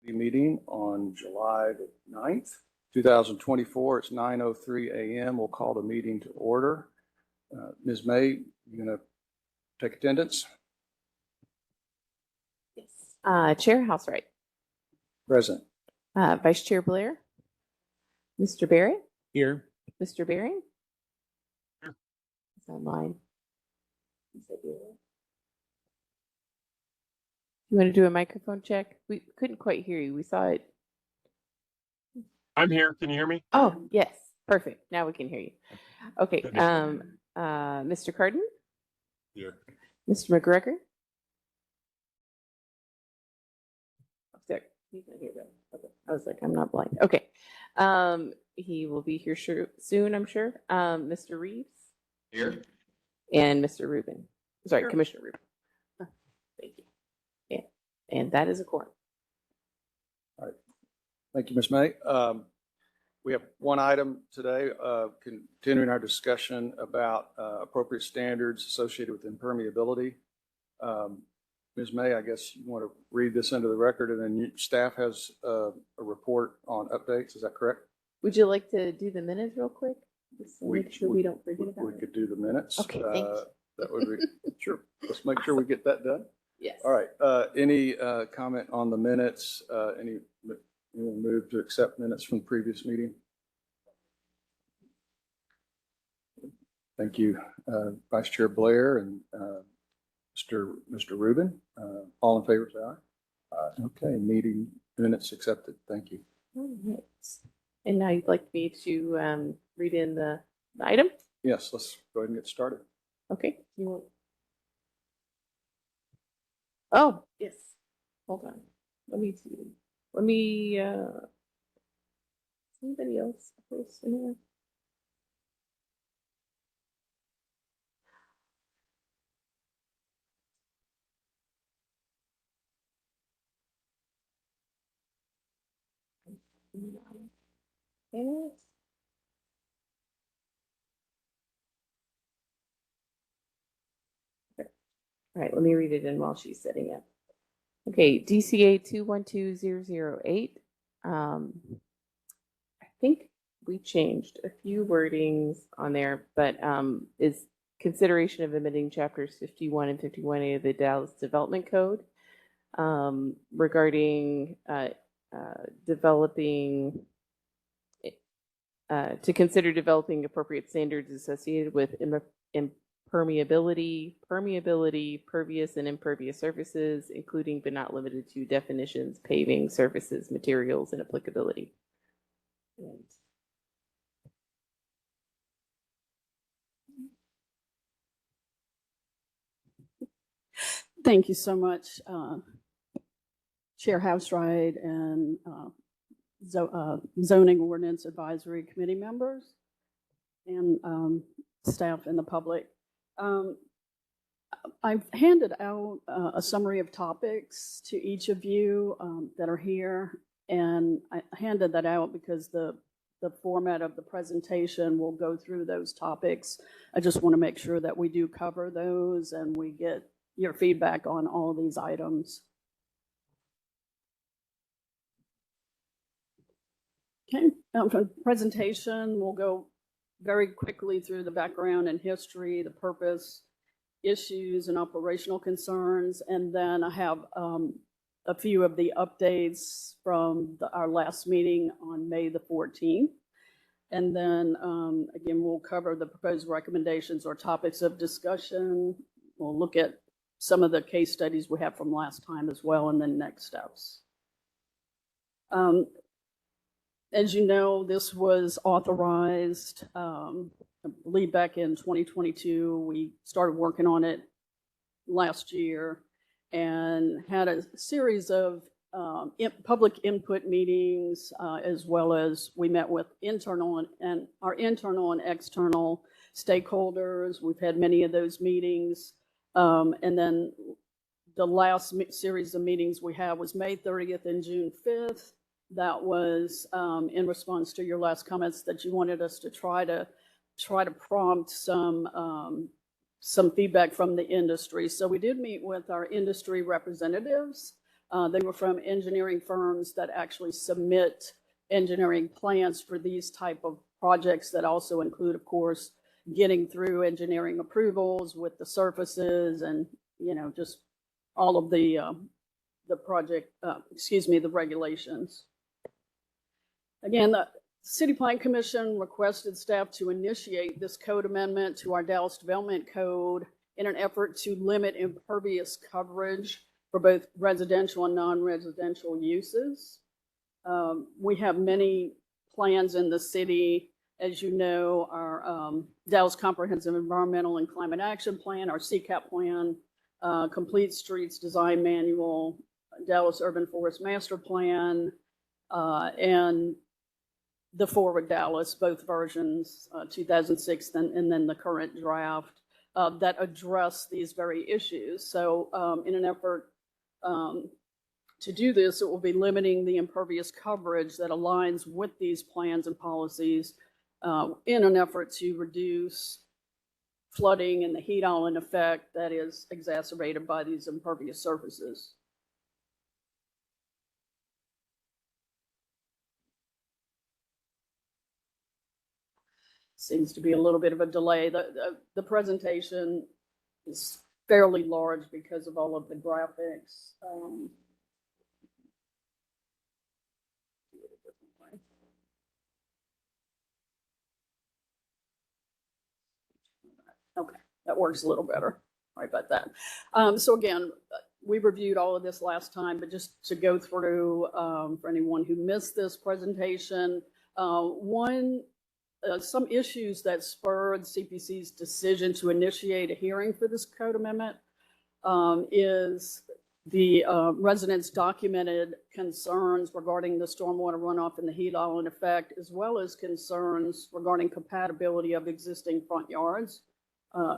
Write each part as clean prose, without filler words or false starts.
Meeting on July the 9th, 2024. It's 9:03 a.m. We'll call the meeting to order. Ms. May, you going to take attendance? Yes. Chair Housewright. Present. Vice Chair Blair. Mr. Barrett. Here. Mr. Baring. Here. It's online. You want to do a microphone check? We couldn't quite hear you. We saw it. I'm here. Can you hear me? Oh, yes. Perfect. Now we can hear you. Okay. Mr. Carden? Here. Mr. McGregor? Sorry. He's not here though. Okay. I was like, I'm not blind. Okay. He will be here soon, I'm sure. Mr. Reeves? Here. And Mr. Rubin. Sorry, Here. Commissioner Rubin. Thank you. Yeah. And that is a quorum. All right. Thank you, Ms. May. We have one item today, continuing our discussion about appropriate standards associated with impermeability. Ms. May, I guess you want to read this into the record, and then staff has a report on updates. Is that correct? Would you like to do the minutes real quick? Just to make sure we don't forget about We it. could do the minutes. Okay, thank you. That would be, sure. Let's make sure we get that done. Yes. All right. Any comment on the minutes? Anyone move to accept minutes from the previous meeting? Thank you, Vice Chair Blair and Mr. Rubin. All in favor, say aye. Okay, meeting minutes accepted. Thank you. All right. And now you'd like me to read in the item? Yes, let's go ahead and get started. Okay. You want... Oh, yes. Hold on. Let me see. Let me anybody else post in here? Yes. All right, let me read it in while she's setting up. Okay, DCA 212008. I think we changed a few wordings on there, but is consideration of amending chapters 51 and 51A of the Dallas Development Code regarding to consider developing appropriate standards associated with permeability, pervious and impervious surfaces, including but not limited to definitions, paving, surfaces, materials, and applicability. Thank you so much, Chair Housewright and Zoning Ordinance Advisory Committee members and staff and the public. I've handed out a summary of topics to each of you that are here, and I handed that out because the format of the presentation will go through those topics. I just want to make sure that we do cover those and we get your feedback on all these items. Okay, for the presentation, we'll go very quickly through the background and history, the purpose, issues, and operational concerns, and then I have a few of the updates from our last meeting on May the 14th. And then, again, we'll cover the proposed recommendations or topics of discussion. We'll look at some of the case studies we have from last time as well, and then next steps. As you know, this was authorized, I believe back in 2022. We started working on it last year and had a series of public input meetings, as well as we met with our internal and external stakeholders. We've had many of those meetings. And then the last series of meetings we had was May 30th and June 5th. That was in response to your last comments that you wanted us to try to prompt some feedback from the industry. So we did meet with our industry representatives They were from engineering firms that actually submit engineering plans for these type of projects that also include, of course, getting through engineering approvals with the surfaces and, just all of the project, the regulations. Again, the City Plan Commission requested staff to initiate this code amendment to our Dallas Development Code in an effort to limit impervious coverage for both residential and non-residential uses. We have many plans in the city. As you know, our Dallas Comprehensive Environmental and Climate Action Plan, our CCAP plan, Complete Streets Design Manual, Dallas Urban Forest Master Plan, and the Forward Dallas, both versions, 2006 and then the current draft, that address these very issues. So in an effort to do this, it will be limiting the impervious coverage that aligns with these plans and policies in an effort to reduce flooding and the heat island effect that is exacerbated by these impervious surfaces. Seems to be a little bit of a delay. The presentation is fairly large because of all of the graphics. Okay, that works a little better. Sorry about that. So again, we reviewed all of this last time, but just to go through for anyone who missed this presentation, some issues that spurred CPC's decision to initiate a hearing for this code amendment is the residents' documented concerns regarding the stormwater runoff and the heat island effect, as well as concerns regarding compatibility of existing front yards,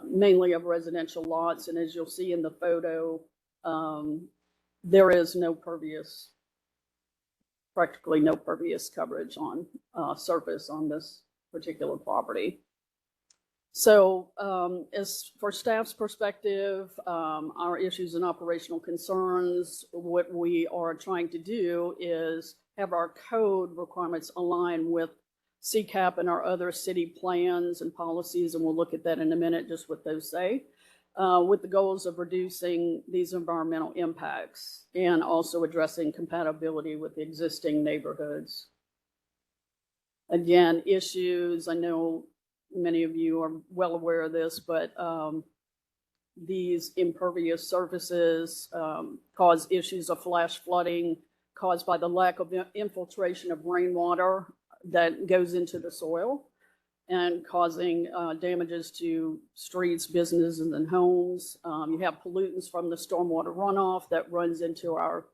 mainly of residential lots. And as you'll see in the photo, there is practically no pervious coverage on surface on this particular property. So as for staff's perspective, our issues and operational concerns, what we are trying to do is have our code requirements align with CCAP and our other city plans and policies, and we'll look at that in a minute, just what those say, with the goals of reducing these environmental impacts and also addressing compatibility with the existing neighborhoods. Again, issues, I know many of you are well aware of this, but these impervious surfaces cause issues of flash flooding caused by the lack of infiltration of rainwater that goes into the soil and causing damages to streets, businesses, and homes. You have pollutants from the stormwater runoff that runs into our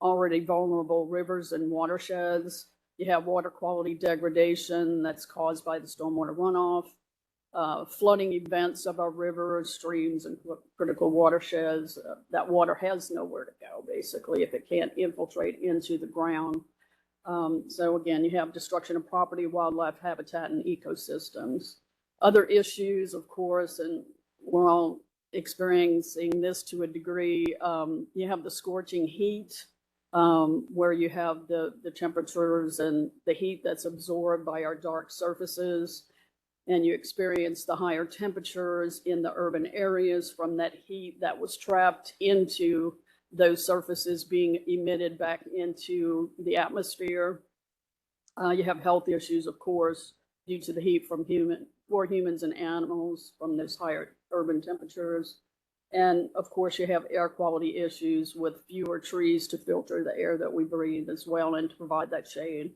already vulnerable rivers and watersheds. You have water quality degradation that's caused by the stormwater runoff, flooding events of our rivers, streams, and critical watersheds. That water has nowhere to go, basically, if it can't infiltrate into the ground. So again, you have destruction of property, wildlife habitat, and ecosystems. Other issues, of course, and we're all experiencing this to a degree, you have the scorching heat, where you have the temperatures and the heat that's absorbed by our dark surfaces, and you experience the higher temperatures in the urban areas from that heat that was trapped into those surfaces being emitted back into the atmosphere. You have health issues, of course, due to the heat for humans and animals from those higher urban temperatures. And of course, you have air quality issues with fewer trees to filter the air that we breathe as well and to provide that shade.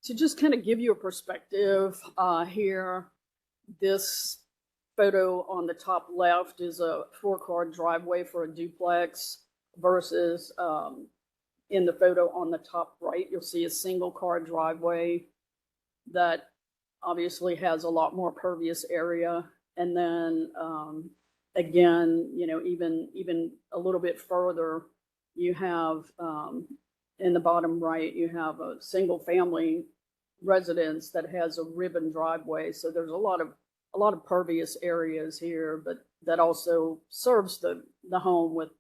To just kind of give you a perspective here, this photo on the top left is a 4-car driveway for a duplex versus in the photo on the top right, you'll see a single-car driveway that obviously has a lot more pervious area. And then again, even a little bit further, you have in the bottom right, you have a single family residence that has a ribbon driveway. So there's a lot of pervious areas here, but that also serves the home with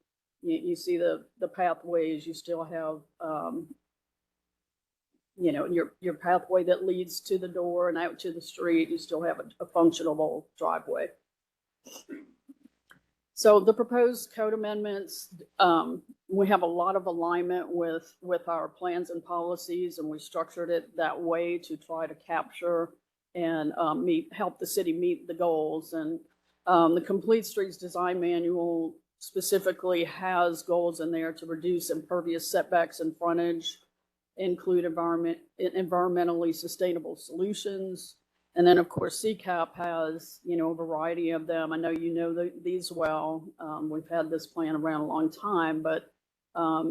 You see the pathways, you still have, you know, your pathway that leads to the door and out to the street, you still have a functional driveway. So the proposed code amendments, we have a lot of alignment with our plans and policies, and we structured it that way to try to capture and help the city meet the goals. And the Complete Streets Design Manual specifically has goals in there to reduce impervious setbacks and frontage, include environmentally sustainable solutions. And then, of course, CCAP has, you know, a variety of them. I know you know these well. We've had this plan around a long time, but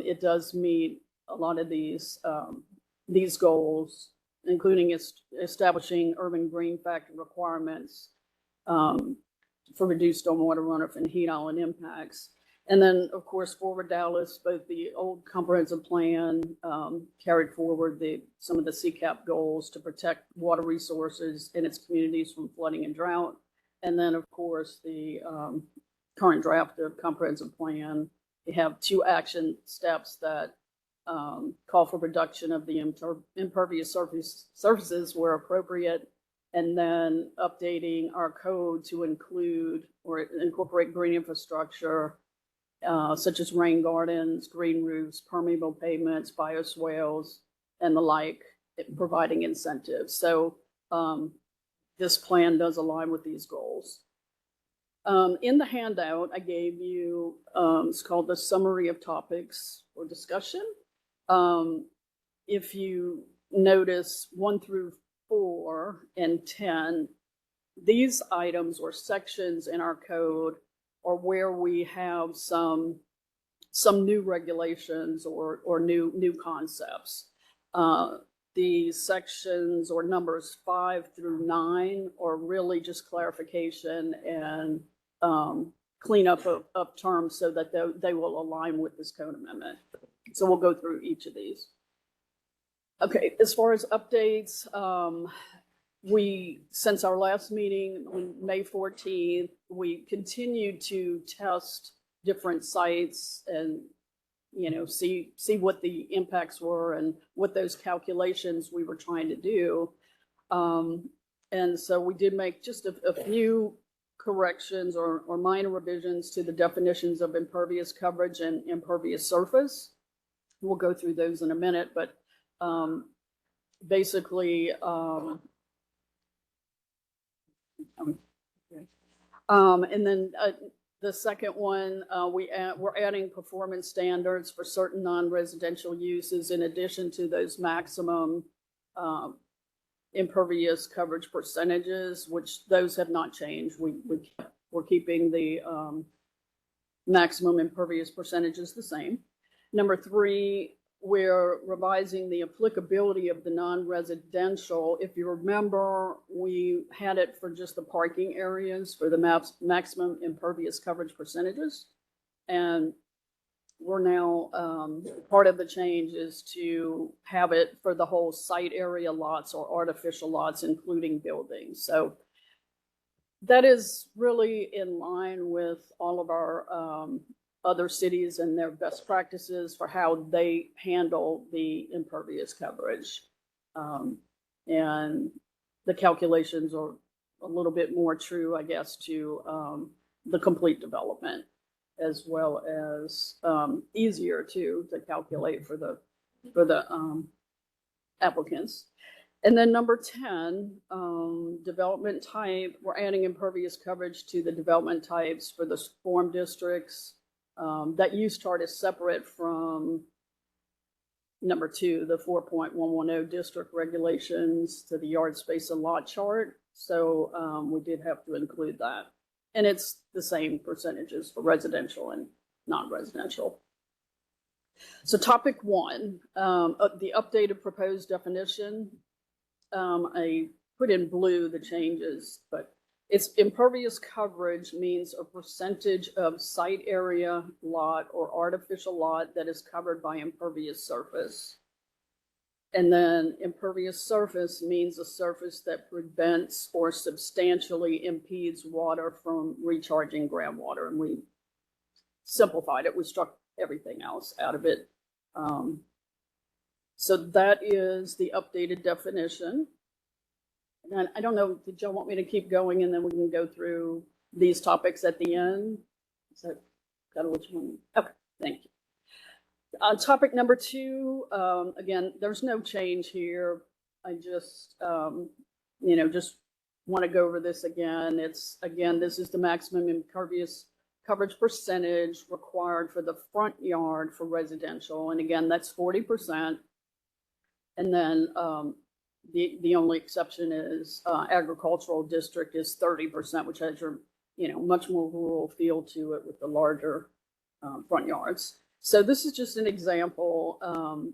it does meet a lot of these goals, including establishing urban green factor requirements for reduced stormwater runoff and heat island impacts. And then, of course, Forward Dallas, both the old comprehensive plan carried forward some of the CCAP goals to protect water resources in its communities from flooding and drought. And then, of course, the current draft of comprehensive plan, we have 2 action steps that call for reduction of the impervious surfaces where appropriate, and then updating our code to include or incorporate green infrastructure, such as rain gardens, green roofs, permeable pavements, bioswales, and the like, providing incentives. So this plan does align with these goals. In the handout, I gave you, it's called the Summary of Topics for Discussion. If you notice 1 through 4 and 10, these items or sections in our code or where we have some new regulations or new concepts. The sections or numbers 5 through 9 are really just clarification and cleanup of terms so that they will align with this code amendment. So we'll go through each of these. Okay, as far as updates, since our last meeting on May 14th, we continued to test different sites and, you know, see what the impacts were and what those calculations we were trying to do. And so we did make just a few corrections or minor revisions to the definitions of impervious coverage and impervious surface. We'll go through those in a minute, but basically, and then the second one, we're adding performance standards for certain non-residential uses in addition to those maximum impervious coverage percentages, which those have not changed. We're keeping the maximum impervious percentages the same. Number 3, we're revising the applicability of the non-residential. If you remember, we had it for just the parking areas for the maximum impervious coverage percentages. And we're now, part of the change is to have it for the whole site area lots or artificial lots, including buildings. So that is really in line with all of our other cities and their best practices for how they handle the impervious coverage. And the calculations are a little bit more true, I guess, to the complete development, as well as easier to calculate for the applicants. And then number 10, development type, we're adding impervious coverage to the development types for the form districts. That use chart is separate from number 2, the 4.110 district regulations to the yard space and lot chart. So we did have to include that. And it's the same percentages for residential and non-residential. So topic 1, the updated proposed definition. I put in blue the changes, but it's impervious coverage means a percentage of site area, lot, or artificial lot that is covered by impervious surface. And then impervious surface means a surface that prevents or substantially impedes water from recharging groundwater. And we simplified it. We struck everything else out of it. So that is the updated definition. And I don't know, did y'all want me to keep going and then we can go through these topics at the end? Is that kind of what you want? Okay, thank you. Topic number 2, again, there's no change here. I just, just want to go over this again. This is the maximum impervious coverage percentage required for the front yard for residential. And again, that's 40%. And then the only exception is agricultural district is 30%, which has your, much more rural feel to it with the larger front yards. So this is just an example.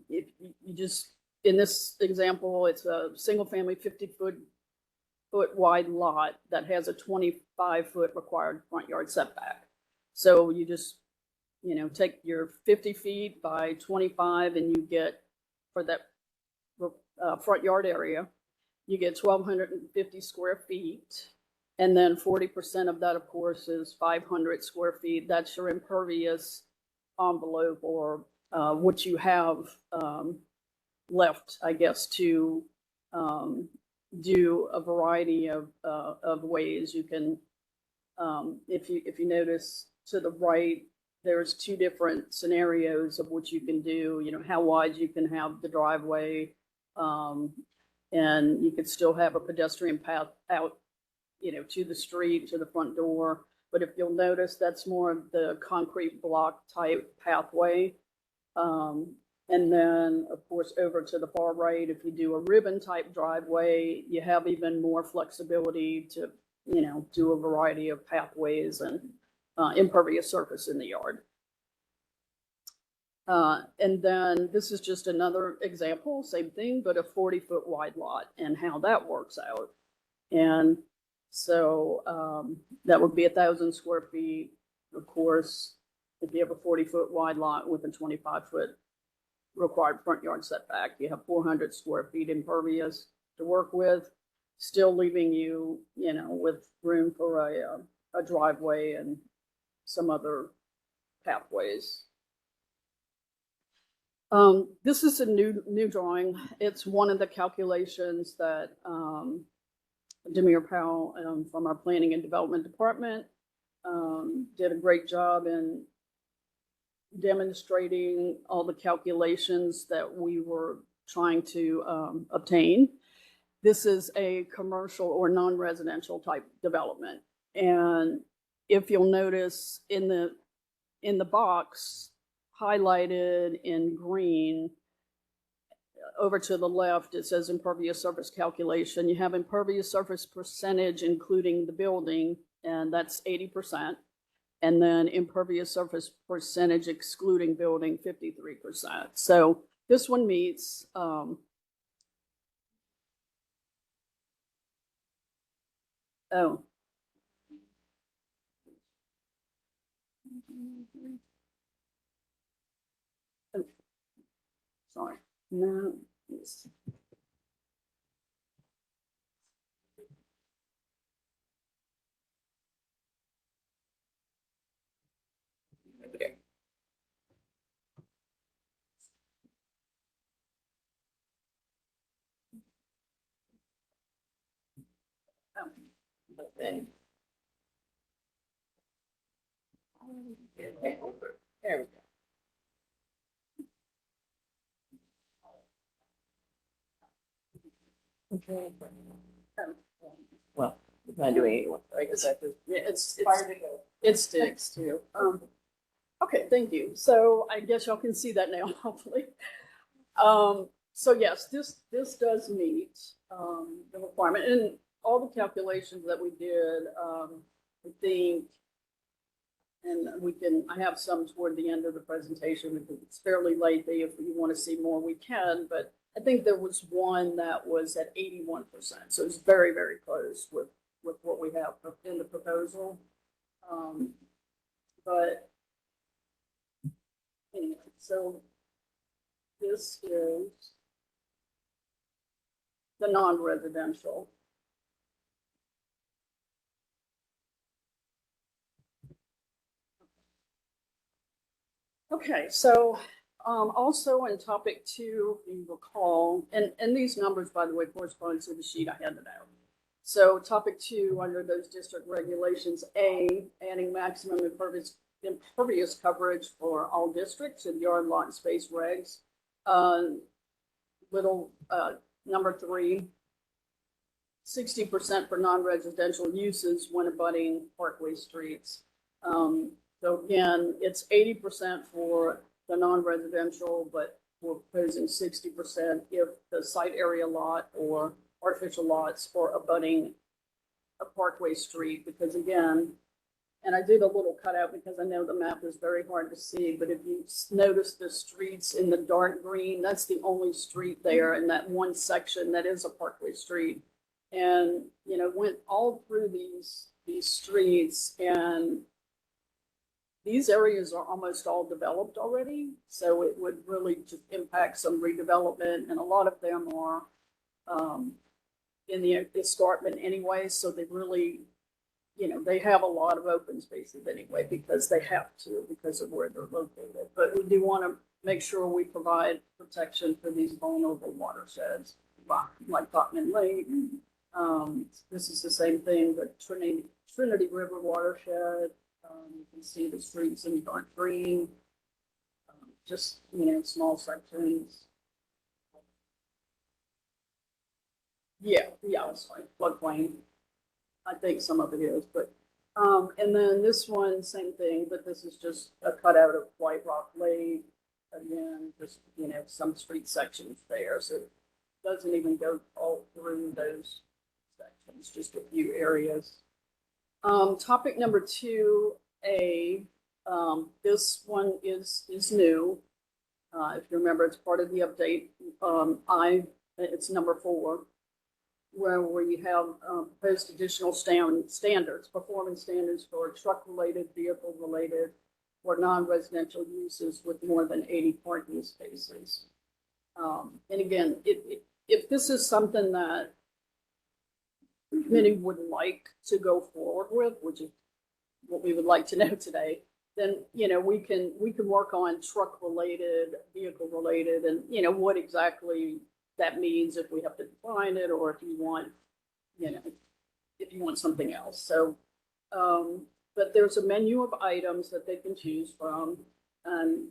If you just, in this example, it's a single family 50-foot wide lot that has a 25-foot required front yard setback. So you just, take your 50 feet by 25 and you get, for that front yard area, you get 1,250 square feet. And then 40% of that, of course, is 500 square feet. That's your impervious envelope, or what you have left, I guess, to do a variety of ways. You can, if you notice to the right, there's 2 different scenarios of what you can do. How wide you can have the driveway, and you could still have a pedestrian path out, to the street, to the front door. But if you'll notice, that's more of the concrete block type pathway. And then, of course, over to the far right, if you do a ribbon type driveway, you have even more flexibility to, do a variety of pathways and impervious surface in the yard. And then this is just another example, same thing, but a 40-foot wide lot and how that works out. And so that would be 1,000 square feet. Of course, if you have a 40-foot wide lot with a 25-foot required front yard setback, you have 400 square feet impervious to work with, still leaving you, with room for a driveway and some other pathways. This is a new drawing. It's one of the calculations that Demir Powell from our Planning and Development Department did a great job in demonstrating all the calculations that we were trying to obtain. This is a commercial or non-residential type development. And if you'll notice in the box highlighted in green, over to the left, it says impervious surface calculation. You have impervious surface percentage, including the building, and that's 80%. And then impervious surface percentage, excluding building, 53%. So this one meets, oh, sorry. No. Yes. Okay. But then, there we go. Okay. Well, I'm not doing anyone. I guess I could. Yeah, it sticks too. Okay, thank you. So I guess y'all can see that now, hopefully. So yes, this does meet the requirement, and all the calculations that we did. I think, and I have some toward the end of the presentation because it's fairly lengthy. If you want to see more, we can. But I think there was one that was at 81%. So it's very, very close with what we have in the proposal. But anyway, so this is the non-residential. Okay, so also in topic 2, if you recall, and these numbers, by the way, correspond to the sheet I handed out. So topic 2, under those district regulations, A, adding maximum impervious coverage for all districts in yard, lot, and space regs. Number 3, 60% for non-residential uses when abutting parkway streets. So again, it's 80% for the non-residential, but we're proposing 60% if the site area lot or artificial lots are abutting a parkway street, because again, and I did a little cutout because I know the map is very hard to see, but if you notice the streets in the dark green, that's the only street there in that one section that is a parkway street. And, you know, went all through these streets, and these areas are almost all developed already. So it would really just impact some redevelopment, and a lot of them are in the escarpment anyway. So they really, you know, they have a lot of open spaces anyway because they have to, because of where they're located. But we do want to make sure we provide protection for these vulnerable watersheds, like Bachman Lake. This is the same thing, but Trinity River watershed. You can see the streets in dark green, just, you know, small sections. Yeah, it's like floodplain. I think some of it is, but, and then this one, same thing, but this is just a cutout of White Rock Lake. Again, just, you know, some street sections there, so it doesn't even go all through those sections, just a few areas. Topic number 2A, this one is new. If you remember, it's part of the update. It's number 4. Where we have proposed additional standards, performance standards for truck-related, vehicle-related, or non-residential uses with more than 80 parking spaces. And again, if this is something that the committee would like to go forward with, which is what we would like to know today, then, you know, we can work on truck-related, vehicle-related, and, you know, what exactly that means, if we have to define it, or if you want, you know, if you want something else. So, but there's a menu of items that they can choose from, and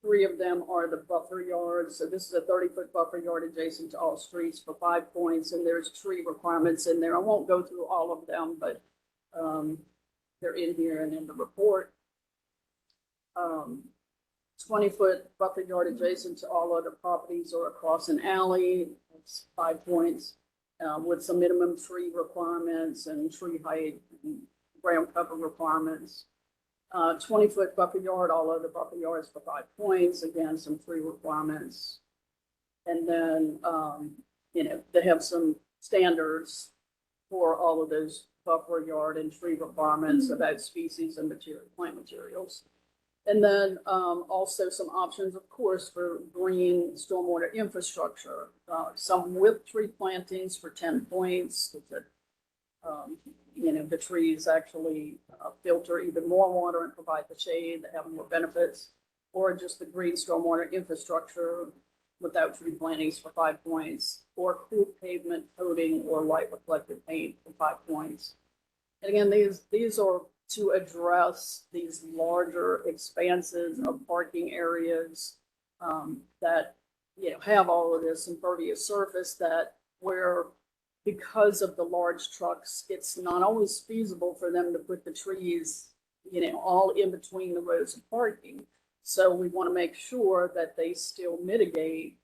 3 of them are the buffer yards. So this is a 30-foot buffer yard adjacent to all streets for 5 points, and there's tree requirements in there. I won't go through all of them, but they're in here and in the report. 20-foot buffer yard adjacent to all other properties or across an alley, that's 5 points, with some minimum tree requirements and tree height and ground cover requirements. 20-foot buffer yard, all other buffer yards for 5 points, again, some tree requirements. And then, you know, they have some standards for all of those buffer yard and tree requirements about species and plant materials. And then also some options, of course, for green stormwater infrastructure, some with tree plantings for 10 points. That, you know, the trees actually filter even more water and provide the shade that have more benefits, or just the green stormwater infrastructure without tree plantings for 5 points, or cool pavement coating or light reflective paint for 5 points. And again, these are to address these larger expanses of parking areas that, you know, have all of this impervious surface, that where, because of the large trucks, it's not always feasible for them to put the trees, you know, all in between the rows of parking. So we want to make sure that they still mitigate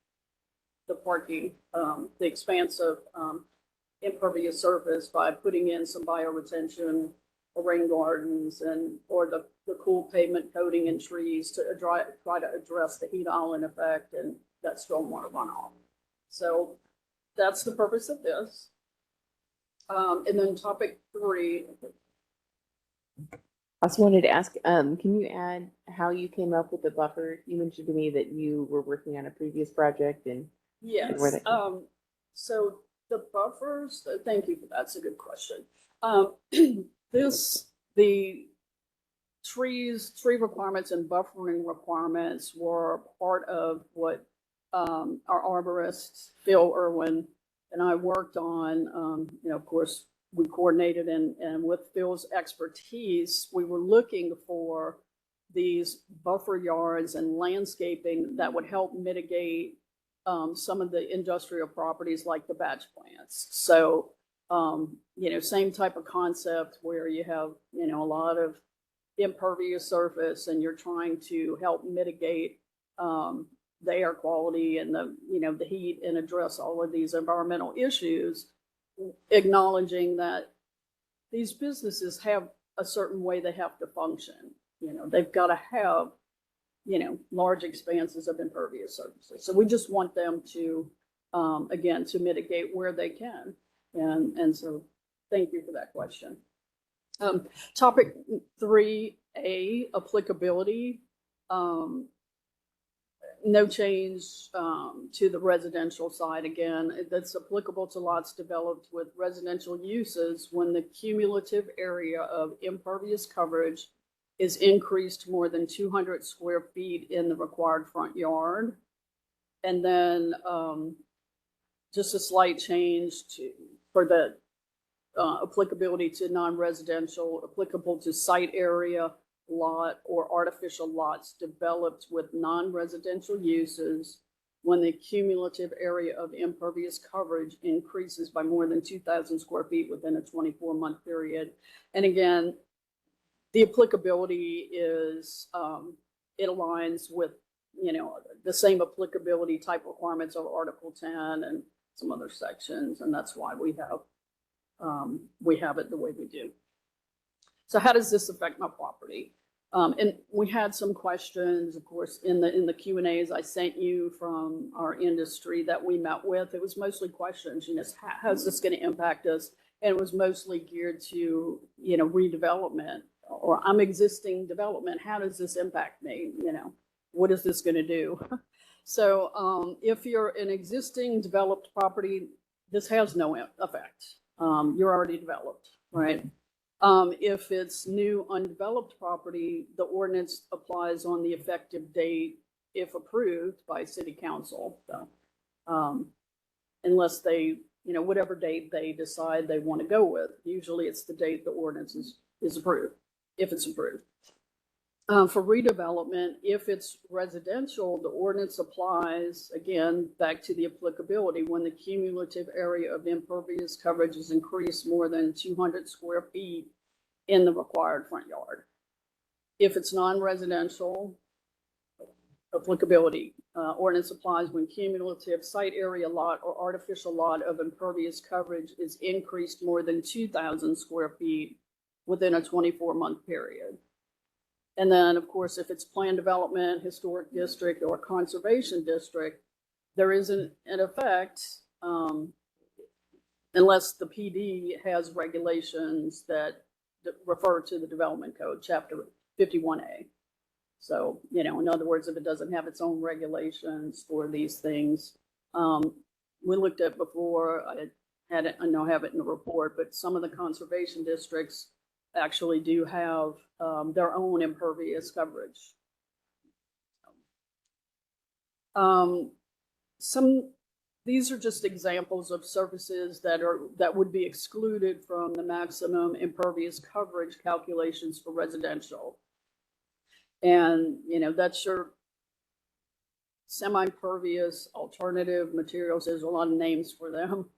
the parking, the expanse of impervious surface by putting in some bioretention or rain gardens, and or the cool pavement coating and trees to try to address the heat island effect and that stormwater runoff. So that's the purpose of this. And then topic 3. I also wanted to ask, can you add how you came up with the buffer? You mentioned to me that you were working on a previous project, and yes. So the buffers, thank you for that. That's a good question. The tree requirements and buffering requirements were part of what our arborist, Phil Irwin, and I worked on. Of course, we coordinated and with Phil's expertise, we were looking for these buffer yards and landscaping that would help mitigate some of the industrial properties like the batch plants. So, same type of concept where you have, a lot of impervious surface and you're trying to help mitigate the air quality and the heat and address all of these environmental issues, acknowledging that these businesses have a certain way they have to function. They've got to have, large expanses of impervious surfaces. So we just want them to, again, to mitigate where they can. And so thank you for that question. Topic 3A, applicability. No change to the residential side. Again, that's applicable to lots developed with residential uses when the cumulative area of impervious coverage is increased more than 200 square feet in the required front yard. And then just a slight change for the applicability to non-residential, applicable to site area, lot, or artificial lots developed with non-residential uses when the cumulative area of impervious coverage increases by more than 2,000 square feet within a 24-month period. And again, the applicability is, it aligns with, the same applicability type requirements of Article 10 and some other sections, and that's why we have it the way we do. So how does this affect my property? And we had some questions, of course, in the Q&As I sent you from our industry that we met with. It was mostly questions, how's this going to impact us? And it was mostly geared to, redevelopment, or I'm existing development. How does this impact me? What is this going to do? So if you're an existing developed property, this has no effect. You're already developed, right? If it's new undeveloped property, the ordinance applies on the effective date if approved by city council. So, unless they, whatever date they decide they want to go with. Usually it's the date the ordinance is approved, if it's approved. For redevelopment, if it's residential, the ordinance applies, again, back to the applicability when the cumulative area of impervious coverage is increased more than 200 square feet in the required front yard. If it's non-residential, applicability, ordinance applies when cumulative site area lot or artificial lot of impervious coverage is increased more than 2,000 square feet within a 24-month period. And then, of course, if it's planned development, historic district, or conservation district, there isn't an effect unless the PD has regulations that refer to the development code, chapter 51A. So, in other words, if it doesn't have its own regulations for these things, we looked at before, I don't have it in the report, but some of the conservation districts actually do have their own impervious coverage. These are just examples of surfaces that would be excluded from the maximum impervious coverage calculations for residential. And, that's your semi-pervious alternative materials. There's a lot of names for them.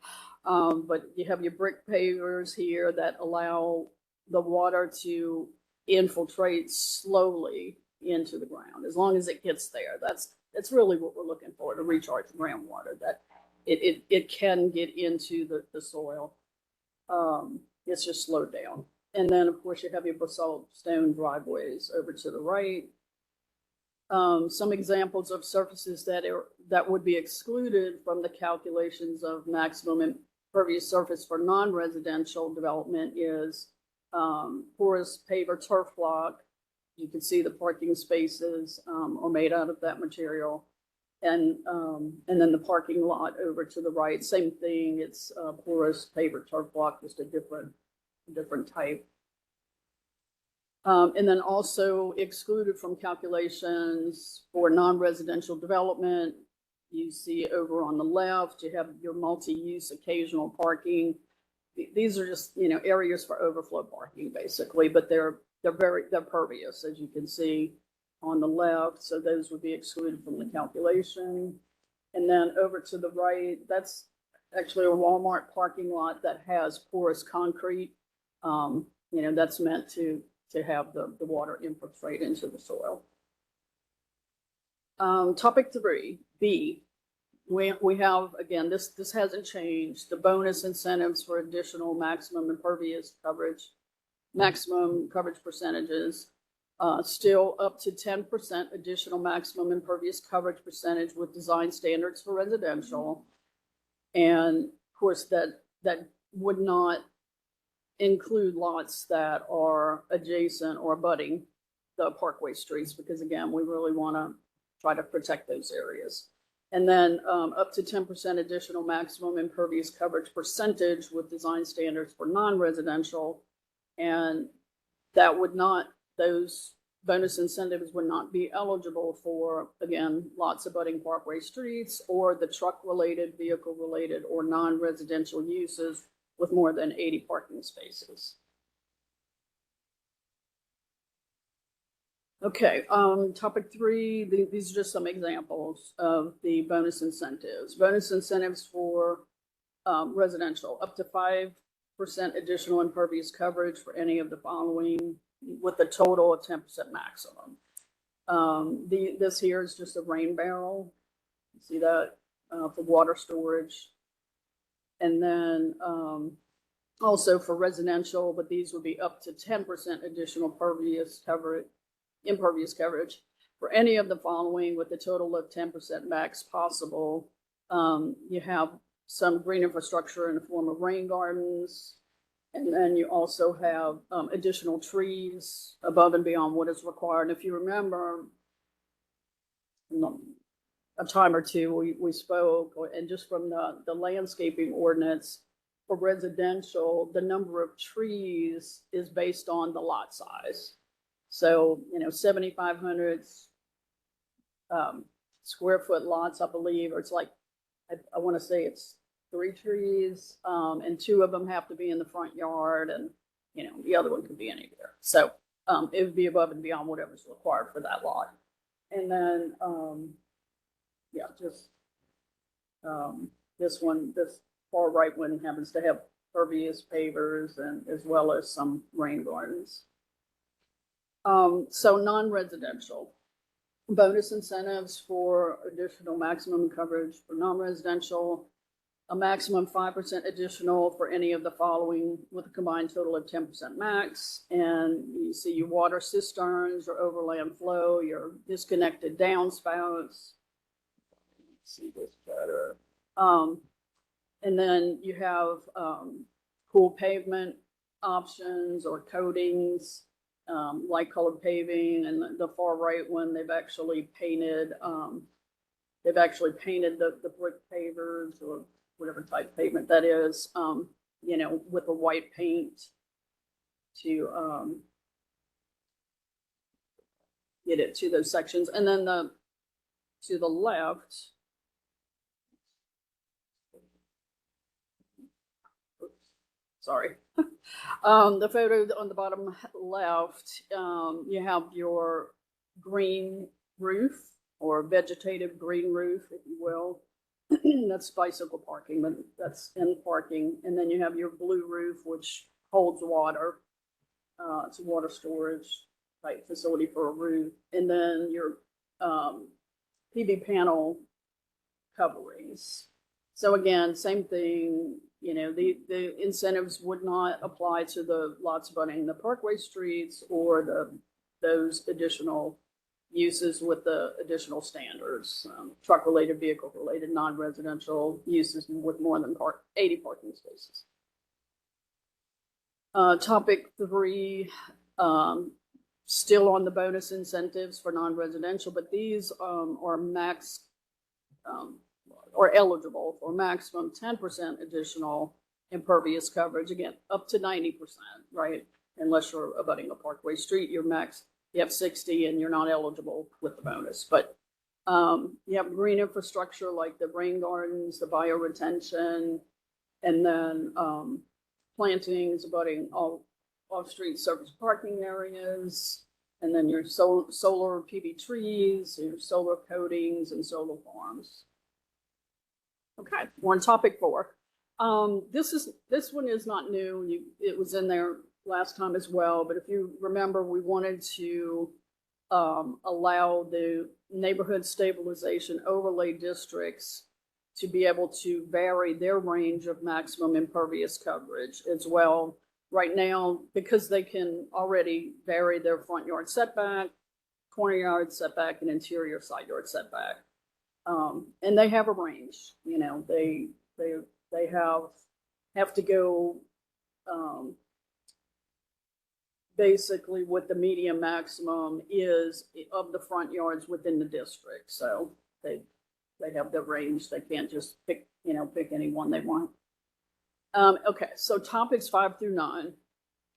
But you have your brick pavers here that allow the water to infiltrate slowly into the ground. As long as it gets there, that's really what we're looking for, to recharge the groundwater, that it can get into the soil. It's just slowed down. And then, of course, you have your basalt stone driveways over to the right. Some examples of surfaces that would be excluded from the calculations of maximum impervious surface for non-residential development is porous paver turf block. You can see the parking spaces are made out of that material. And then the parking lot over to the right, same thing. It's porous paver turf block, just a different type. And then also excluded from calculations for non-residential development. You see over on the left, you have your multi-use occasional parking. These are just, areas for overflow parking basically, but they're pervious, as you can see on the left. So those would be excluded from the calculation. And then over to the right, that's actually a Walmart parking lot that has porous concrete. That's meant to have the water infiltrate into the soil. Topic 3, B. We have, again, this hasn't changed. The bonus incentives for additional maximum impervious coverage, maximum coverage percentages, still up to 10% additional maximum impervious coverage percentage with design standards for residential. And of course, that would not include lots that are adjacent or abutting the parkway streets, because again, we really want to try to protect those areas. And then up to 10% additional maximum impervious coverage percentage with design standards for non-residential. And that would not, those bonus incentives would not be eligible for, again, lots abutting parkway streets or the truck-related, vehicle-related, or non-residential uses with more than 80 parking spaces. Okay, topic 3, these are just some examples of the bonus incentives. Bonus incentives for residential, up to 5% additional impervious coverage for any of the following with a total of 10% maximum. This here is just a rain barrel. You see that for water storage. And then also for residential, but these would be up to 10% additional impervious coverage for any of the following with a total of 10% max possible. You have some green infrastructure in the form of rain gardens. And then you also have additional trees above and beyond what is required. And if you remember, a time or two we spoke, and just from the landscaping ordinance for residential, the number of trees is based on the lot size. So, 7,500 square foot lots, I believe, or it's like, I want to say it's 3 trees, and 2 of them have to be in the front yard, and the other one could be anywhere. So it would be above and beyond whatever's required for that lot. And then this far right one happens to have pervious pavers and as well as some rain gardens. So non-residential. Bonus incentives for additional maximum coverage for non-residential, a maximum 5% additional for any of the following with a combined total of 10% max. And you see your water cisterns, your overland flow, your disconnected downspouts. Let's see this better. And then you have cool pavement options or coatings, light colored paving, and the far right one, they've actually painted the brick pavers or whatever type pavement that is, with a white paint to get it to those sections. And then to the left, sorry. The photo on the bottom left, you have your green roof or vegetative green roof, if you will. That's bicycle parking, but that's in parking. And then you have your blue roof, which holds water. It's a water storage type facility for a roof. And then your PV panel coverings. So again, same thing. The incentives would not apply to the lots abutting the parkway streets or those additional uses with the additional standards, truck-related, vehicle-related, non-residential uses with more than 80 parking spaces. Topic 3, still on the bonus incentives for non-residential, but these are max or eligible for maximum 10% additional impervious coverage, again, up to 90%, right? unless you're abutting a parkway street, you have 60 and you're not eligible with the bonus. But you have green infrastructure like the rain gardens, the bioretention, and then plantings abutting all off-street surface parking areas, and then your solar PV trees, your solar coatings, and solar farms. Okay, we're on topic 4. This one is not new. It was in there last time as well, but if you remember, we wanted to allow the neighborhood stabilization overlay districts to be able to vary their range of maximum impervious coverage as well. Right now, because they can already vary their front yard setback, corner yard setback, and interior side yard setback. And they have a range, you know, they have to go basically what the median maximum is of the front yards within the district. So they have their range. They can't just pick any one they want. Okay, so topics 5 through 9.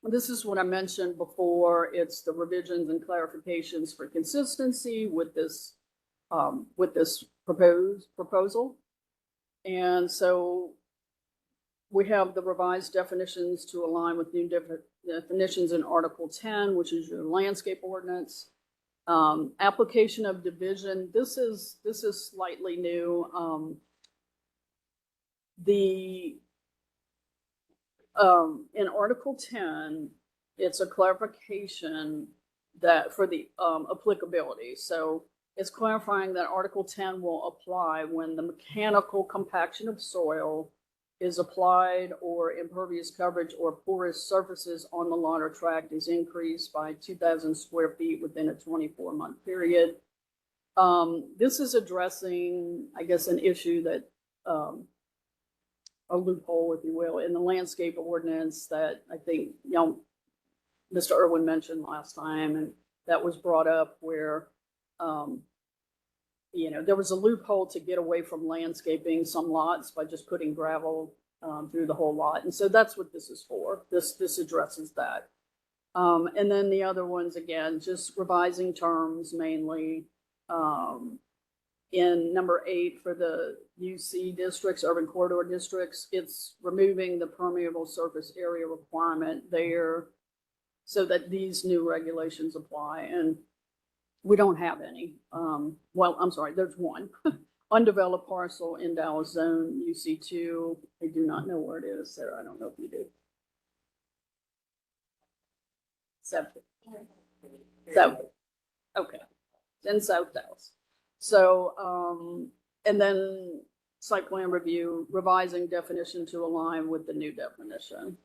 This is what I mentioned before. It's the revisions and clarifications for consistency with this proposal. And so we have the revised definitions to align with new definitions in Article 10, which is your landscape ordinance. Application of division. This is slightly new. In Article 10, it's a clarification that for the applicability. So it's clarifying that Article 10 will apply when the mechanical compaction of soil is applied or impervious coverage or porous surfaces on the lot or tract is increased by 2,000 square feet within a 24-month period. This is addressing, I guess, an issue that a loophole, if you will, in the landscape ordinance that I think, Mr. Irwin mentioned last time, and that was brought up where, there was a loophole to get away from landscaping some lots by just putting gravel through the whole lot. And so that's what this is for. This addresses that. And then the other ones, again, just revising terms mainly. In number 8 for the UC districts, urban corridor districts, it's removing the permeable surface area requirement there so that these new regulations apply. And we don't have any. Well, I'm sorry, there's one. Undeveloped parcel in Dallas Zone UC2. I do not know where it is, Sarah. I don't know if you do. So, okay. It's in South Dallas. So, and then site plan review, revising definition to align with the new definition.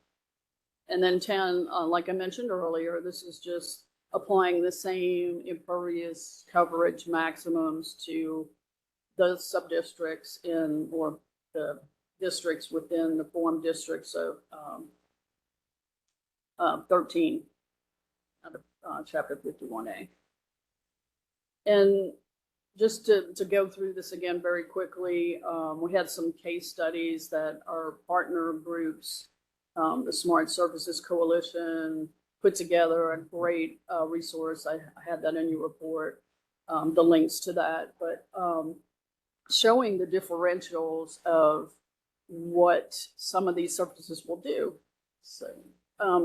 And then 10, like I mentioned earlier, this is just applying the same impervious coverage maximums to the sub-districts or the districts within the form districts of 13 out of Chapter 51A. And just to go through this again very quickly, we had some case studies that our partner groups, the Smart Surfaces Coalition, put together a great resource. I had that in your report, the links to that, but showing the differentials of what some of these surfaces will do. So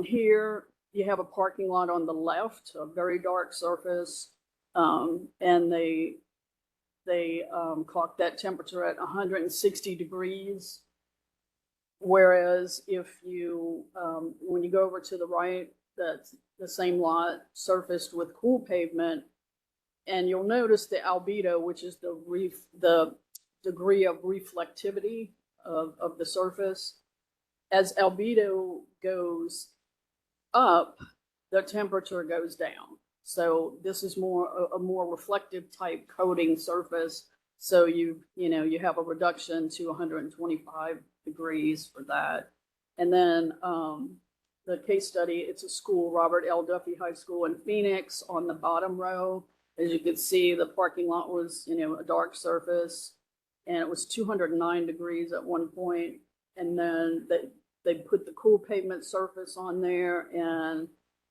here you have a parking lot on the left, a very dark surface, and they clock that temperature at 160 degrees. Whereas if you, when you go over to the right, that's the same lot surfaced with cool pavement, and you'll notice the albedo, which is the degree of reflectivity of the surface. As albedo goes up, the temperature goes down. So this is a more reflective type coating surface. So you have a reduction to 125 degrees for that. And then the case study, it's a school, Robert L. Duffy High School in Phoenix. On the bottom row, as you can see, the parking lot was a dark surface, and it was 209 degrees at one point. And then they put the cool pavement surface on there, and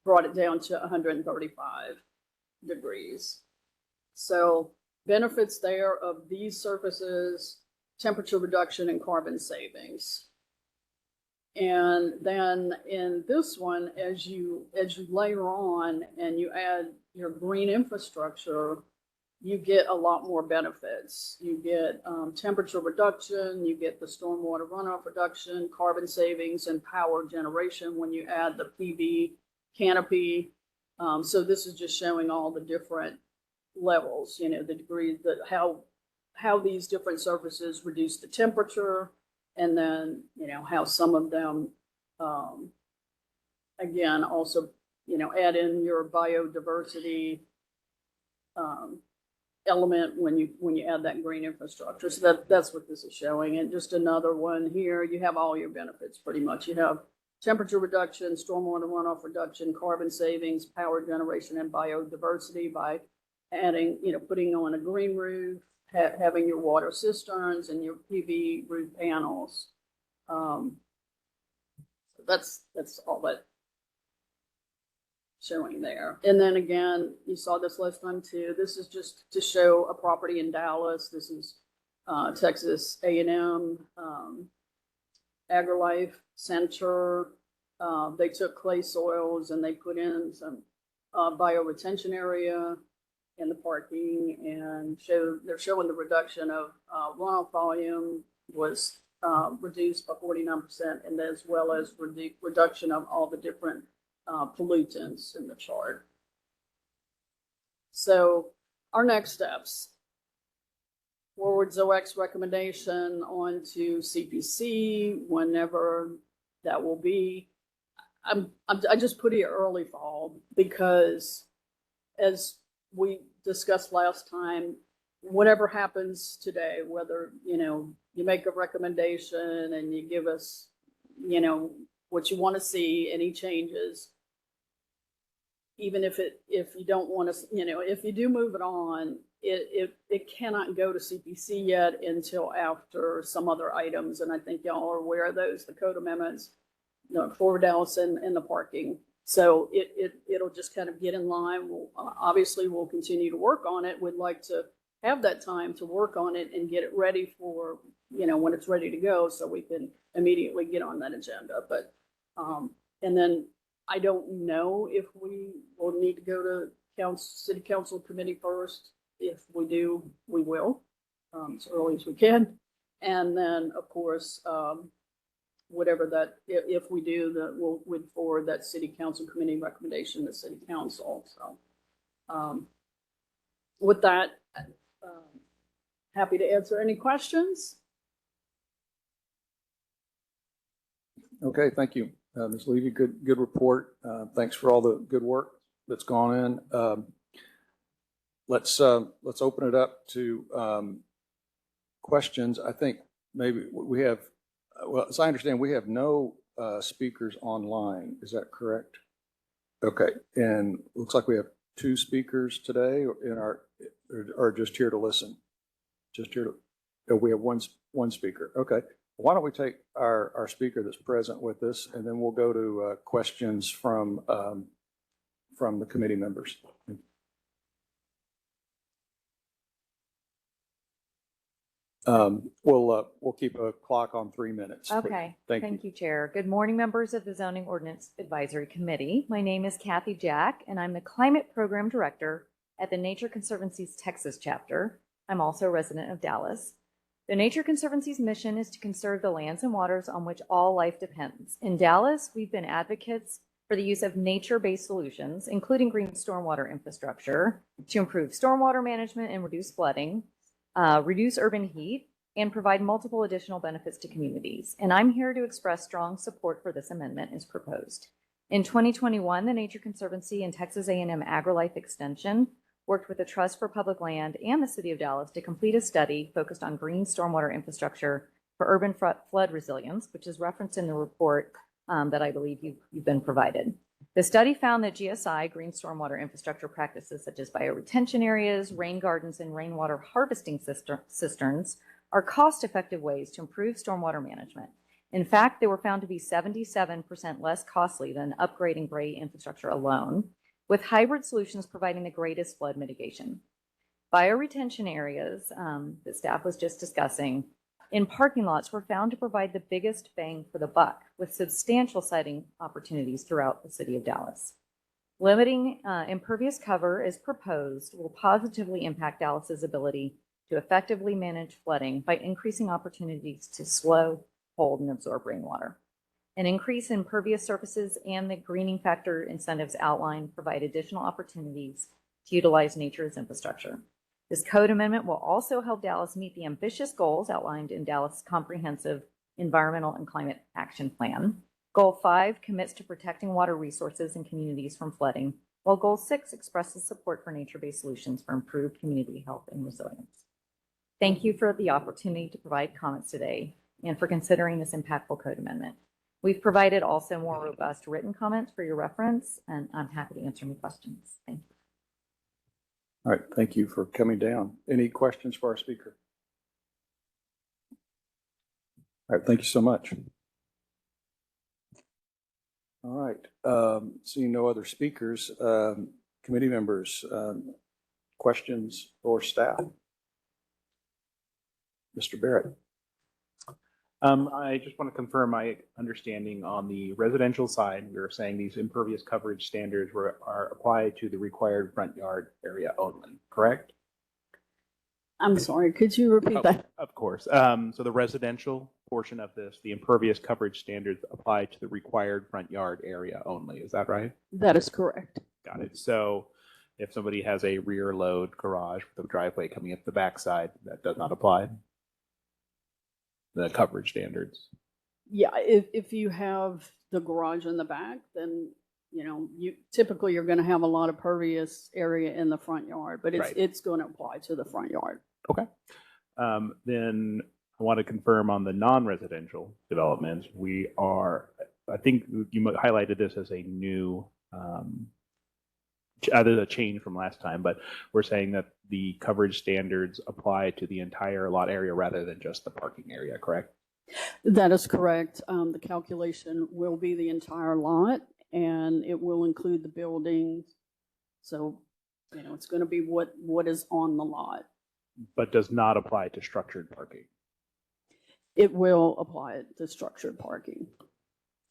brought it down to 135 degrees. So benefits there of these surfaces, temperature reduction and carbon savings. And then in this one, as you layer on and you add your green infrastructure, you get a lot more benefits. You get temperature reduction, you get the stormwater runoff reduction, carbon savings, and power generation when you add the PV canopy. So this is just showing all the different levels, you know, the degree that how these different surfaces reduce the temperature, and then, you know, how some of them, again, also, you know, add in your biodiversity element when you add that green infrastructure. So that's what this is showing. And just another one here, you have all your benefits pretty much. You have temperature reduction, stormwater runoff reduction, carbon savings, power generation, and biodiversity by adding, you know, putting on a green roof, having your water cisterns and your PV roof panels. So that's all that showing there. And then again, you saw this last time too. This is just to show a property in Dallas. This is Texas A&M AgriLife Center. They took clay soils and they put in some bioretention area in the parking, and they're showing the reduction of runoff volume was reduced by 49%, and as well as reduction of all the different pollutants in the chart. So our next steps: forward ZOAC's recommendation on to CPC whenever that will be. I just put it early fall because, as we discussed last time, whatever happens today, whether, you know, you make a recommendation and you give us, you know, what you want to see, any changes, even if you don't want to, you know, if you do move it on, it cannot go to CPC yet until after some other items. And I think y'all are aware of those, the code amendments, you know, forward Dallas and the parking. So it'll just kind of get in line. Obviously, we'll continue to work on it. We'd like to have that time to work on it and get it ready for, you know, when it's ready to go, so we can immediately get on that agenda. But and then I don't know if we will need to go to city council committee first. If we do, we will, as early as we can. And then, of course, whatever that, if we do, that we'll forward that city council committee recommendation to city council. So with that, happy to answer any questions. Okay, thank you, Ms. Levy. Good report. Thanks for all the good work that's gone in. Let's open it up to questions. I think maybe we have, well, as I understand, we have no speakers online. Is that correct? Okay, and looks like we have 2 speakers today in our, or just here to listen. Just here to, oh, we have one speaker. Okay, why don't we take our speaker that's present with us, and then we'll go to questions from the committee members. We'll keep a clock on 3 minutes. Okay. Thank you, Chair. Good morning, members of the Zoning Ordinance Advisory Committee. My name is Kathy Jack, and I'm the Climate Program Director at the Nature Conservancy's Texas chapter. I'm also a resident of Dallas. The Nature Conservancy's mission is to conserve the lands and waters on which all life depends. In Dallas, we've been advocates for the use of nature-based solutions, including green stormwater infrastructure, to improve stormwater management and reduce flooding, reduce urban heat, and provide multiple additional benefits to communities. And I'm here to express strong support for this amendment as proposed. In 2021, the Nature Conservancy and Texas A&M AgriLife Extension worked with the Trust for Public Land and the City of Dallas to complete a study focused on green stormwater infrastructure for urban flood resilience, which is referenced in the report that I believe you've been provided. The study found that GSI, green stormwater infrastructure practices such as bioretention areas, rain gardens, and rainwater harvesting cisterns are cost-effective ways to improve stormwater management. In fact, they were found to be 77% less costly than upgrading gray infrastructure alone, with hybrid solutions providing the greatest flood mitigation. Bioretention areas that staff was just discussing in parking lots were found to provide the biggest bang for the buck, with substantial siting opportunities throughout the city of Dallas. Limiting impervious cover as proposed will positively impact Dallas's ability to effectively manage flooding by increasing opportunities to slow, hold, and absorb rainwater. An increase in impervious surfaces and the greening factor incentives outlined provide additional opportunities to utilize nature's infrastructure. This code amendment will also help Dallas meet the ambitious goals outlined in Dallas' comprehensive environmental and climate action plan. Goal 5 commits to protecting water resources and communities from flooding, while Goal 6 expresses support for nature-based solutions for improved community health and resilience. Thank you for the opportunity to provide comments today and for considering this impactful code amendment. We've provided also more robust written comments for your reference, and I'm happy to answer any questions. Thank you. All right, thank you for coming down. Any questions for our speaker? All right, thank you so much. All right, seeing no other speakers, committee members, questions for staff? Mr. Barrett. I just want to confirm my understanding on the residential side. We were saying these impervious coverage standards are applied to the required front yard area only, correct? I'm sorry, could you repeat that? Of course. So the residential portion of this, the impervious coverage standards apply to the required front yard area only. Is that right? That is correct. Got it. So if somebody has a rear load garage with a driveway coming up the backside, that does not apply? The coverage standards. Yeah, if you have the garage in the back, then typically you're going to have a lot of pervious area in the front yard, but it's going to apply to the front yard. Okay. Then I want to confirm on the non-residential developments. I think you highlighted this as a new, there's a change from last time, but we're saying that the coverage standards apply to the entire lot area rather than just the parking area, correct? That is correct. The calculation will be the entire lot, and it will include the buildings. So, it's going to be what is on the lot. But does not apply to structured parking. It will apply to structured parking.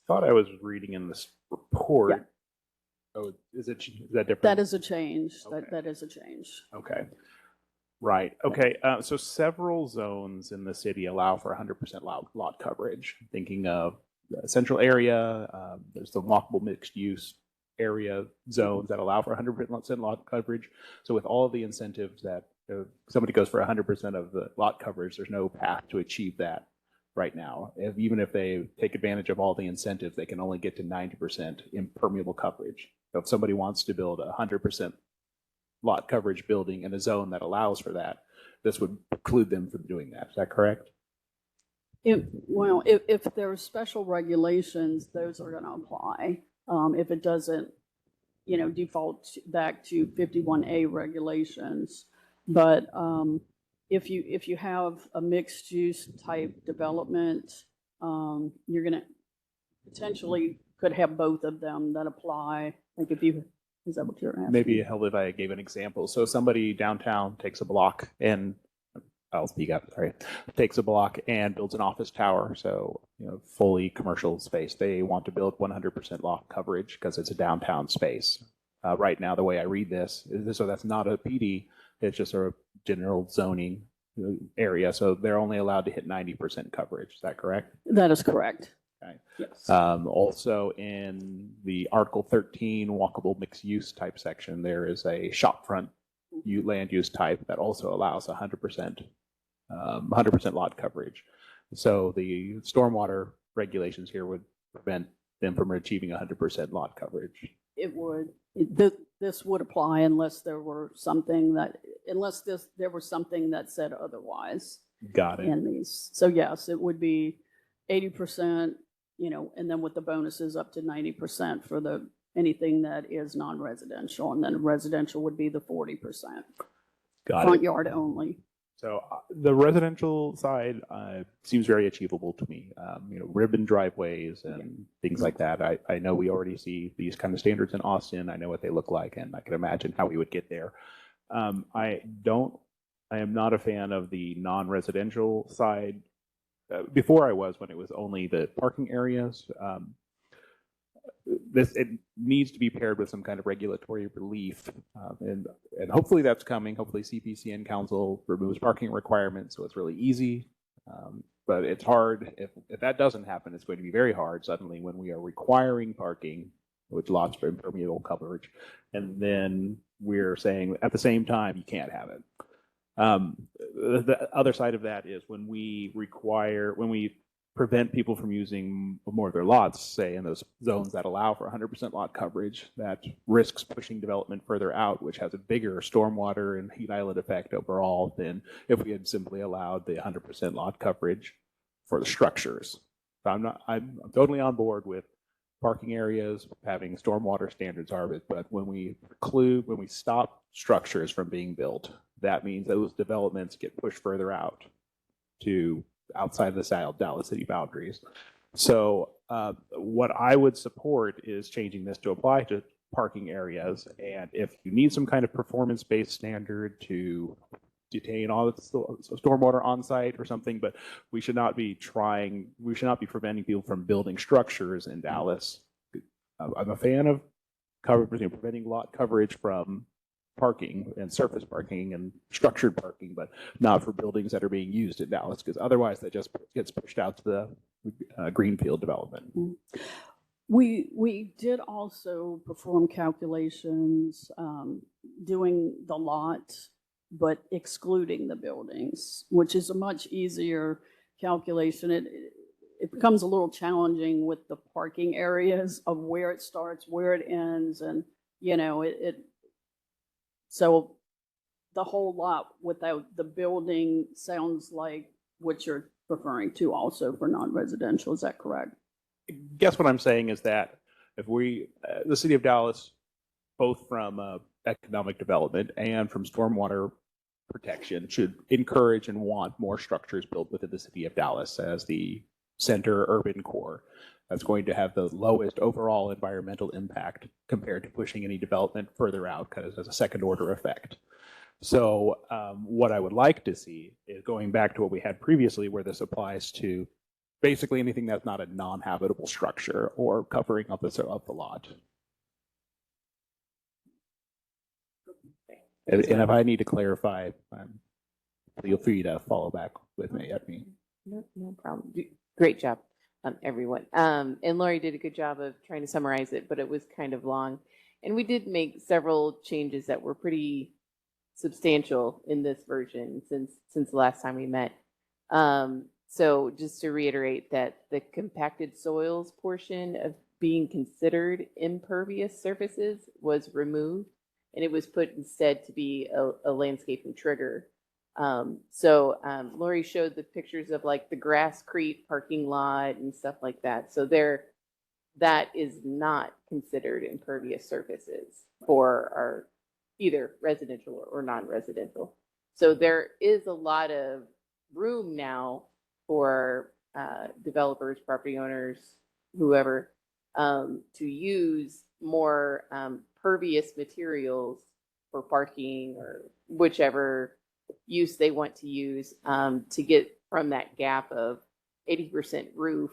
Thought I was reading in this report. Yeah. Oh, is that different? That is a change. Okay. That is a change. Okay. Right. Okay. So several zones in the city allow for 100% lot coverage. Thinking of the central area, there's the walkable mixed use area zones that allow for 100% lot coverage. So with all of the incentives that if somebody goes for 100% of the lot coverage, there's no path to achieve that right now. Even if they take advantage of all the incentives, they can only get to 90% impermeable coverage. So if somebody wants to build a 100% lot coverage building in a zone that allows for that, this would preclude them from doing that. Is that correct? If there are special regulations, those are going to apply. If it doesn't, default back to 51A regulations. But if you have a mixed use type development, you're going to potentially could have both of them that apply. Like is that what you're asking? Maybe help if I gave an example. So somebody downtown takes a block and I'll speak up, sorry, takes a block and builds an office tower. So, fully commercial space. They want to build 100% lot coverage because it's a downtown space. Right now, the way I read this is so that's not a PD. It's just a general zoning area. So they're only allowed to hit 90% coverage. Is that correct? That is correct. Okay. Yes. Also in the Article 13 walkable mixed use type section, there is a shopfront land use type that also allows 100% lot coverage. So the stormwater regulations here would prevent them from achieving 100% lot coverage. It would. This would apply unless there were something that said otherwise. Got it. In these. So yes, it would be 80%, and then with the bonuses up to 90% for anything that is non-residential, and then residential would be the 40%. Got Front it. yard only. So the residential side seems very achievable to me. Ribbon driveways and things like that. I know we already see these kind of standards in Austin. I know what they look like, and I can imagine how we would get there. I am not a fan of the non-residential side. Before I was, when it was only the parking areas. It needs to be paired with some kind of regulatory relief, and hopefully that's coming. Hopefully CPC and Council removes parking requirements, so it's really easy. But it's hard if that doesn't happen. It's going to be very hard suddenly when we are requiring parking, which lots for impermeable coverage, and then we're saying at the same time you can't have it. The other side of that is when we prevent people from using more of their lots, say in those zones that allow for 100% lot coverage, that risks pushing development further out, which has a bigger stormwater and heat island effect overall than if we had simply allowed the 100% lot coverage for the structures. So I'm totally on board with parking areas, having stormwater standards are it, but when we stop structures from being built, that means those developments get pushed further out to outside of the Dallas city boundaries. So what I would support is changing this to apply to parking areas. And if you need some kind of performance-based standard to detain all the stormwater on site or something, but we should not be preventing people from building structures in Dallas. I'm a fan of preventing lot coverage from parking and surface parking and structured parking, but not for buildings that are being used in Dallas, because otherwise that just gets pushed out to the greenfield development. We did also perform calculations doing the lot, but excluding the buildings, which is a much easier calculation. It becomes a little challenging with the parking areas of where it starts, where it ends, and so the whole lot without the building sounds like what you're referring to also for non-residential. Is that correct? I guess what I'm saying is that if the city of Dallas, both from economic development and from stormwater protection, should encourage and want more structures built within the city of Dallas as the center urban core. That's going to have the lowest overall environmental impact compared to pushing any development further out, because as a second order effect. So what I would like to see is going back to what we had previously, where this applies to basically anything that's not a non-habitable structure or covering up of the lot. And if I need to clarify, feel free to follow back with me at me. No problem. Great job, everyone. And Lori did a good job of trying to summarize it, but it was kind of long. And we did make several changes that were pretty substantial in this version since the last time we met. So just to reiterate that the compacted soils portion of being considered impervious surfaces was removed, and it was put instead to be a landscaping trigger. Lori showed the pictures of like the Grasscrete parking lot and stuff like that. So that is not considered impervious surfaces for our either residential or non-residential. So there is a lot of room now for developers, property owners, whoever, to use more pervious materials for parking or whichever use they want to use, to get from that gap of 80% roof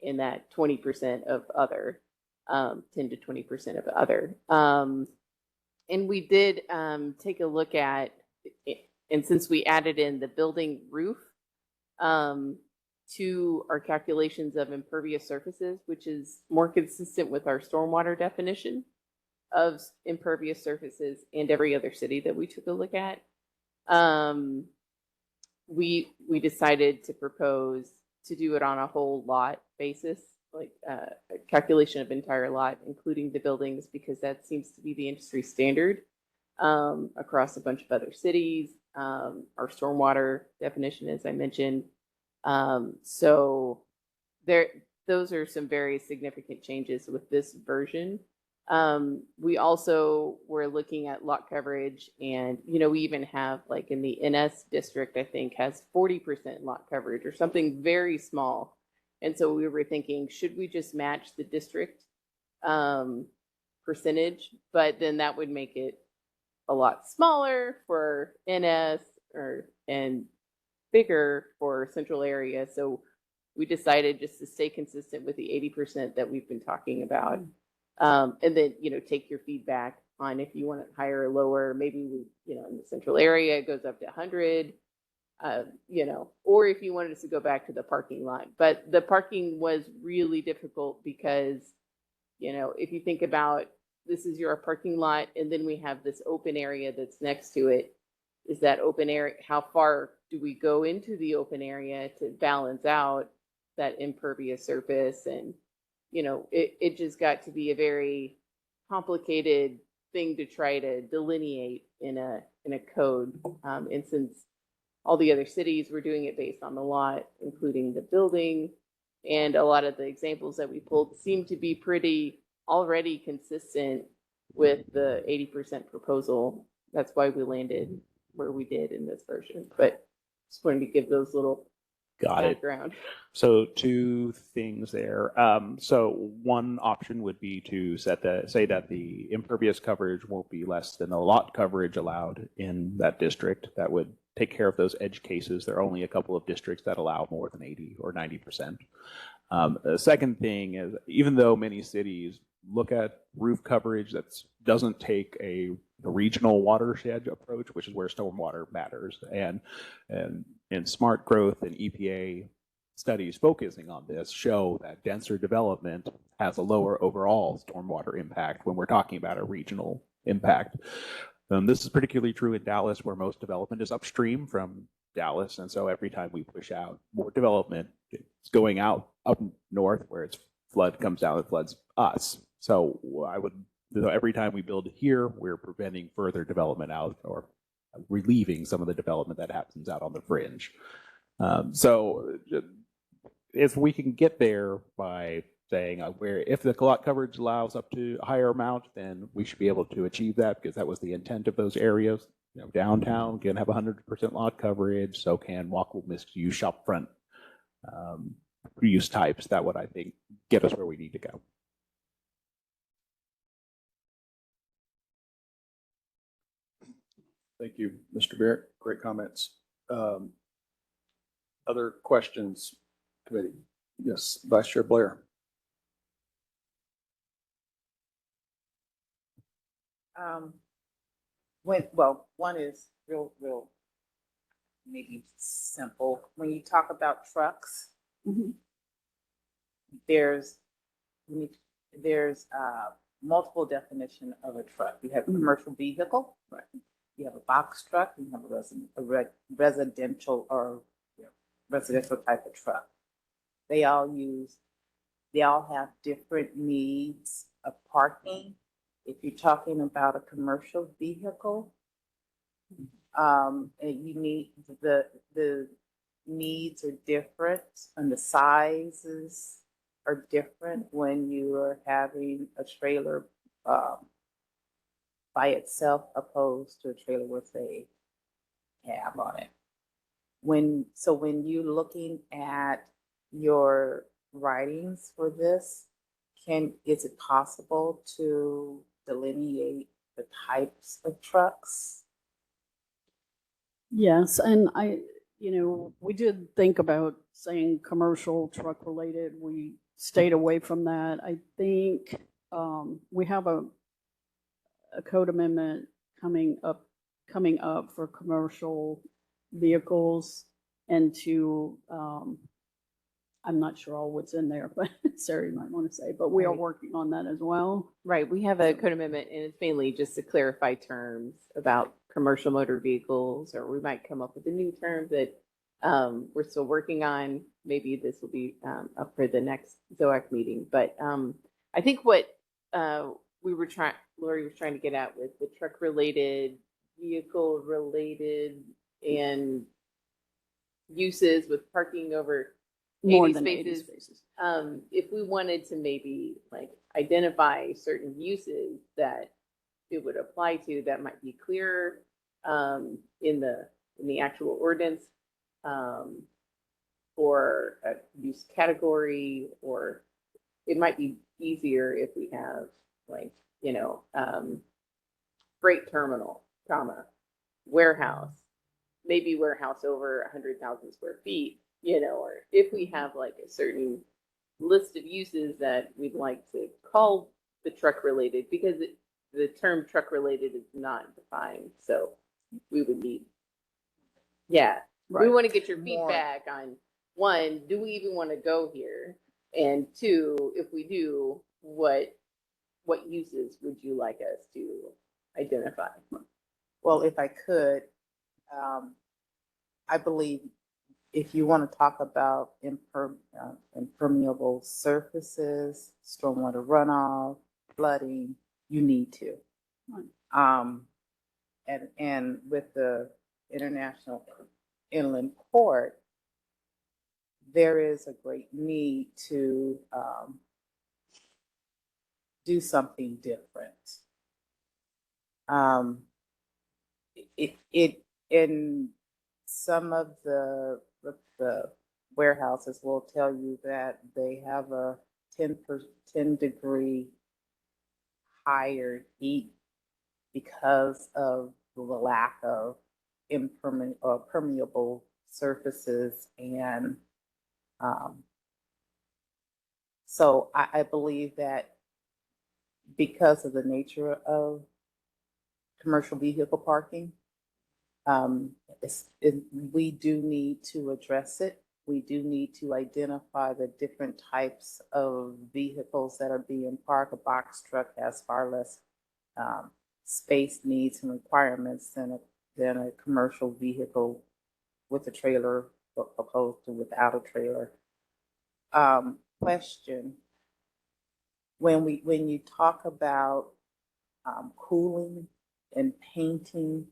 and that 20% of other, 10 to 20% of other. And we did take a look at, and since we added in the building roof to our calculations of impervious surfaces, which is more consistent with our stormwater definition of impervious surfaces and every other city that we took a look at, we decided to propose to do it on a whole lot basis, like a calculation of entire lot, including the buildings, because that seems to be the industry standard across a bunch of other cities. Our stormwater definition, as I mentioned. So those are some very significant changes with this version. We also were looking at lot coverage, and we even have, like, in the NS district, I think has 40% lot coverage or something very small. And so we were thinking, should we just match the district percentage? But then that would make it a lot smaller for NS and bigger for central area. So we decided just to stay consistent with the 80% that we've been talking about. And then, take your feedback on if you want it higher or lower. Maybe in the central area, it goes up to 100, or if you wanted us to go back to the parking lot. But the parking was really difficult because, if you think about, this is your parking lot, and then we have this open area that's next to it. Is that open area, how far do we go into the open area to balance out that impervious surface? And it just got to be a very complicated thing to try to delineate in a code. And since all the other cities were doing it based on the lot, including the building, and a lot of the examples that we pulled seemed to be pretty already consistent with the 80% proposal. That's why we landed where we did in this version. But just wanted to give those little background. So two things there. So one option would be to say that the impervious coverage won't be less than the lot coverage allowed in that district. That would take care of those edge cases. There are only a couple of districts that allow more than 80 or 90%. The second thing is, even though many cities look at roof coverage that doesn't take a regional watershed approach, which is where stormwater matters, and smart growth and EPA studies focusing on this show that denser development has a lower overall stormwater impact when we're talking about a regional impact. This is particularly true in Dallas, where most development is upstream from Dallas, and so every time we push out more development, it's going out up north where its flood comes down and floods us. So every time we build here, we're preventing further development out, or relieving some of the development that happens out on the fringe. So if we can get there by saying where if the lot coverage allows up to a higher amount, then we should be able to achieve that, because that was the intent of those areas. Downtown can have 100% lot coverage, so can walkable mixed-use shopfront use types. That would, I think, get us where we need to go. Thank you, Mr. Barrett. Great comments. Other questions, committee? Yes, Vice Chair Blair. One is real, maybe simple. When you talk about trucks, there's multiple definition of a truck. You have a commercial vehicle, right? You have a box truck, and you have a residential type of truck. They all have different needs of parking. If you're talking about a commercial vehicle, and you need the needs are different, and the sizes are different when you are having a trailer by itself opposed to a trailer with a cab on it. When you're looking at your writings for this, is it possible to delineate the types of trucks? Yes, and we did think about saying commercial truck related. We stayed away from that. I think we have a code amendment coming up for commercial vehicles, and I'm not sure all what's in there, but Sarah, you might want to say, but we are working on that as well. Right. We have a code amendment, and it's mainly just to clarify terms about commercial motor vehicles, or we might come up with a new term that we're still working on. Maybe this will be up for the next ZOAC meeting. But I think what Lori was trying to get at with the truck related, vehicle related, and uses with parking over More 80 than 80 spaces. spaces. If we wanted to maybe like identify certain uses that it would apply to, that might be clearer in the actual ordinance, or a use category, or it might be easier if we have like, freight terminal, comma, warehouse, maybe warehouse over 100,000 square feet, or if we have like a certain list of uses that we'd like to call the truck related, because the term truck related is not defined. So we would need, yeah, we Right. want to get your More. feedback on, one, do we even want to go here? And two, if we do, what uses would you like us to identify? Well, if I could, I believe if you want to talk about impermeable surfaces, stormwater runoff, flooding, you need to. And with the International Inland Port, there is a great need to do something different. It in some of the warehouses will tell you that they have a 10 degree higher heat because of the lack of permeable surfaces, and so I believe that because of the nature of commercial vehicle parking, we do need to address it. We do need to identify the different types of vehicles that are being parked. A box truck has far less space needs and requirements than a commercial vehicle with a trailer opposed to without a trailer. Question: when you talk about cooling and painting,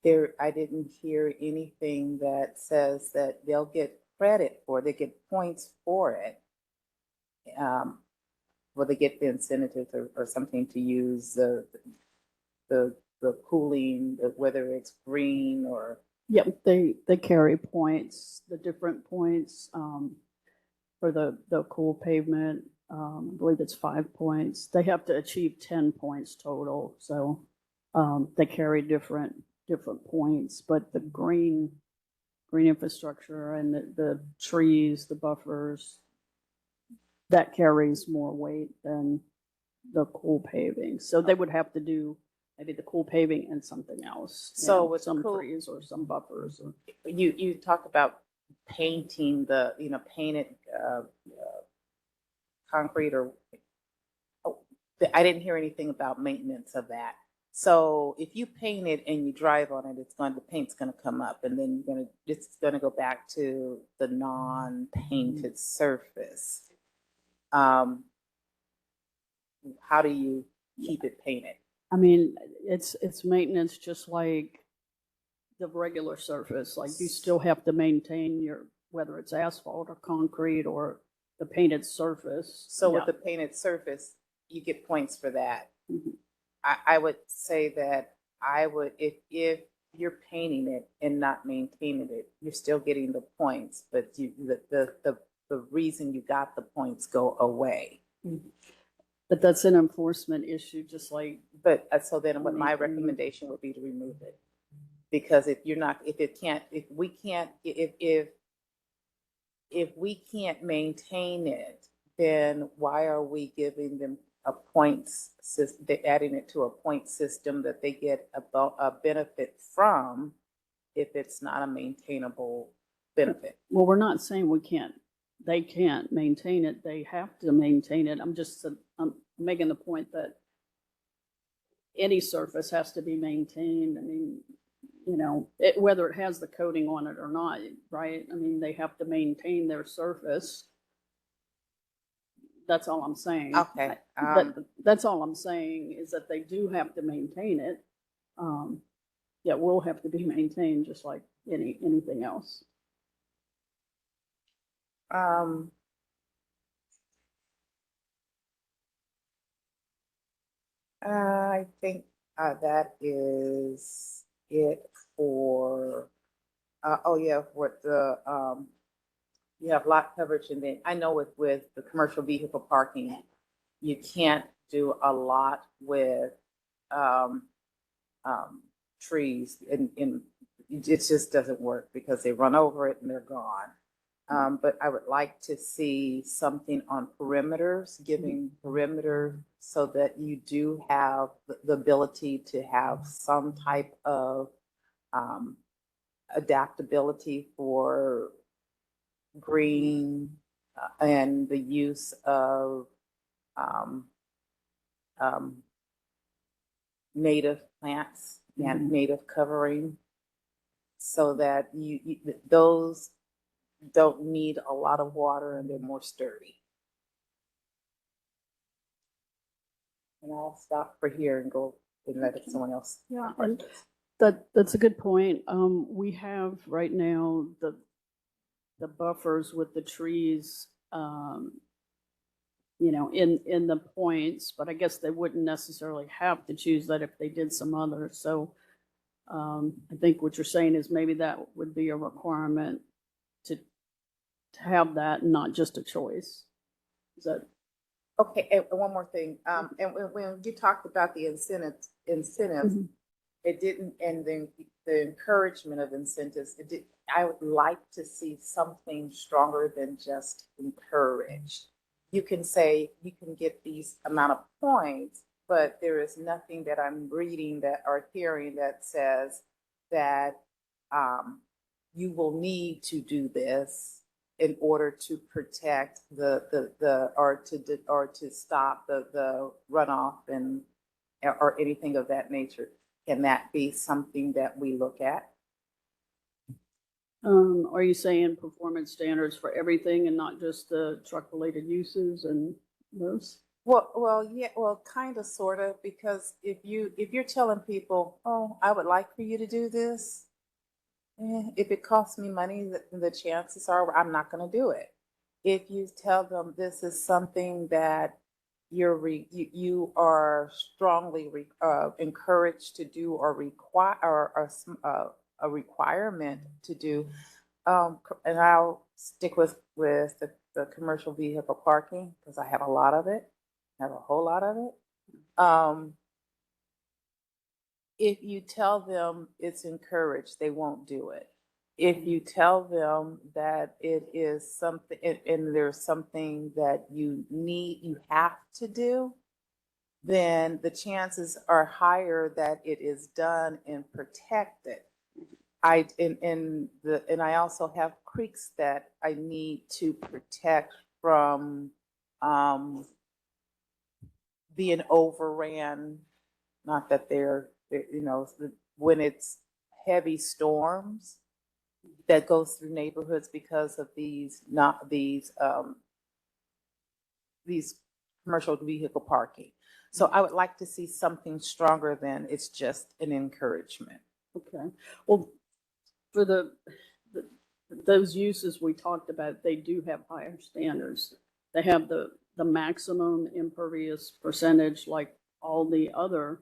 I didn't hear anything that says that they'll get credit for, they get points for it. Will they get the incentive or something to use the cooling, whether it's green or? Yep, they carry points, the different points for the cool pavement. I believe it's 5 points. They have to achieve 10 points total. So they carry different points, but the green infrastructure and the trees, the buffers, that carries more weight than the cool paving. So they would have to do maybe the cool paving and something else. So with some cool, trees or some buffers. Or, you talk about painting painted concrete or, I didn't hear anything about maintenance of that. So if you paint it and you drive on it, the paint's going to come up, and then it's going to go back to the non-painted surface. How do you keep it painted? I mean, it's maintenance just like the regular surface. Like you still have to maintain whether it's asphalt or concrete or the painted surface. So with the painted surface, you get points for that. Mm-hmm. I would say that if you're painting it and not maintaining it, you're still getting the points, but the reason you got the points go away. Mm-hmm. But that's an enforcement issue, just like. But so then, what my recommendation would be to remove it, because if we can't maintain it, then why are we giving them a points system, adding it to a point system that they get a benefit from if it's not a maintainable benefit? Well, we're not saying they can't maintain it. They have to maintain it. I'm making the point that any surface has to be maintained. I mean, whether it has the coating on it or not, right? I mean, they have to maintain their surface. That's all I'm saying. Okay. That's all I'm saying is that they do have to maintain it. It will have to be maintained just like anything else. Um, I think that is it for, oh yeah, with the, you have lot coverage, and then I know with the commercial vehicle parking, you can't do a lot with, um, trees it just doesn't work because they run over it and they're gone. But I would like to see something on perimeters, giving perimeter so that you do have the ability to have some type of adaptability for green and the use of um, um, native plants and native covering so that those don't need a lot of water and they're more sturdy. And I'll stop for here and go and let someone else. Yeah, and that's a good point. We have right now the buffers with the trees, you know, in the points, but I guess they wouldn't necessarily have to choose that if they did some others. So I think what you're saying is maybe that would be a requirement to have that, not just a choice. Is that Okay, and one more thing. And when you talked about the incentives, it didn't, and then the encouragement of incentives, it did. I would like to see something stronger than just encourage. You can say you can get these amount of points, but there is nothing that I'm reading that or hearing that says that you will need to do this in order to protect or to stop the runoff and or anything of that nature. Can that be something that we look at? are you saying performance standards for everything and not just the truck related uses and those? Well, yeah, well, kind of, sort of, because if you're telling people, oh, I would like for you to do this, if it costs me money, the chances are I'm not going to do it. If you tell them this is something that you are strongly encouraged to do or require or a requirement to do, and I'll stick with the commercial vehicle parking because I have a lot of it. I have a whole lot of it. If you tell them it's encouraged, they won't do it. If you tell them that it is something and there's something that you have to do, then the chances are higher that it is done and protected. And I also have creeks that I need to protect from being overran. Not that you know, when it's heavy storms that goes through neighborhoods because of these commercial vehicle parking. So I would like to see something stronger than it's just an encouragement. Okay. Well, for those uses we talked about, they do have higher standards. They have the maximum impervious percentage like all the other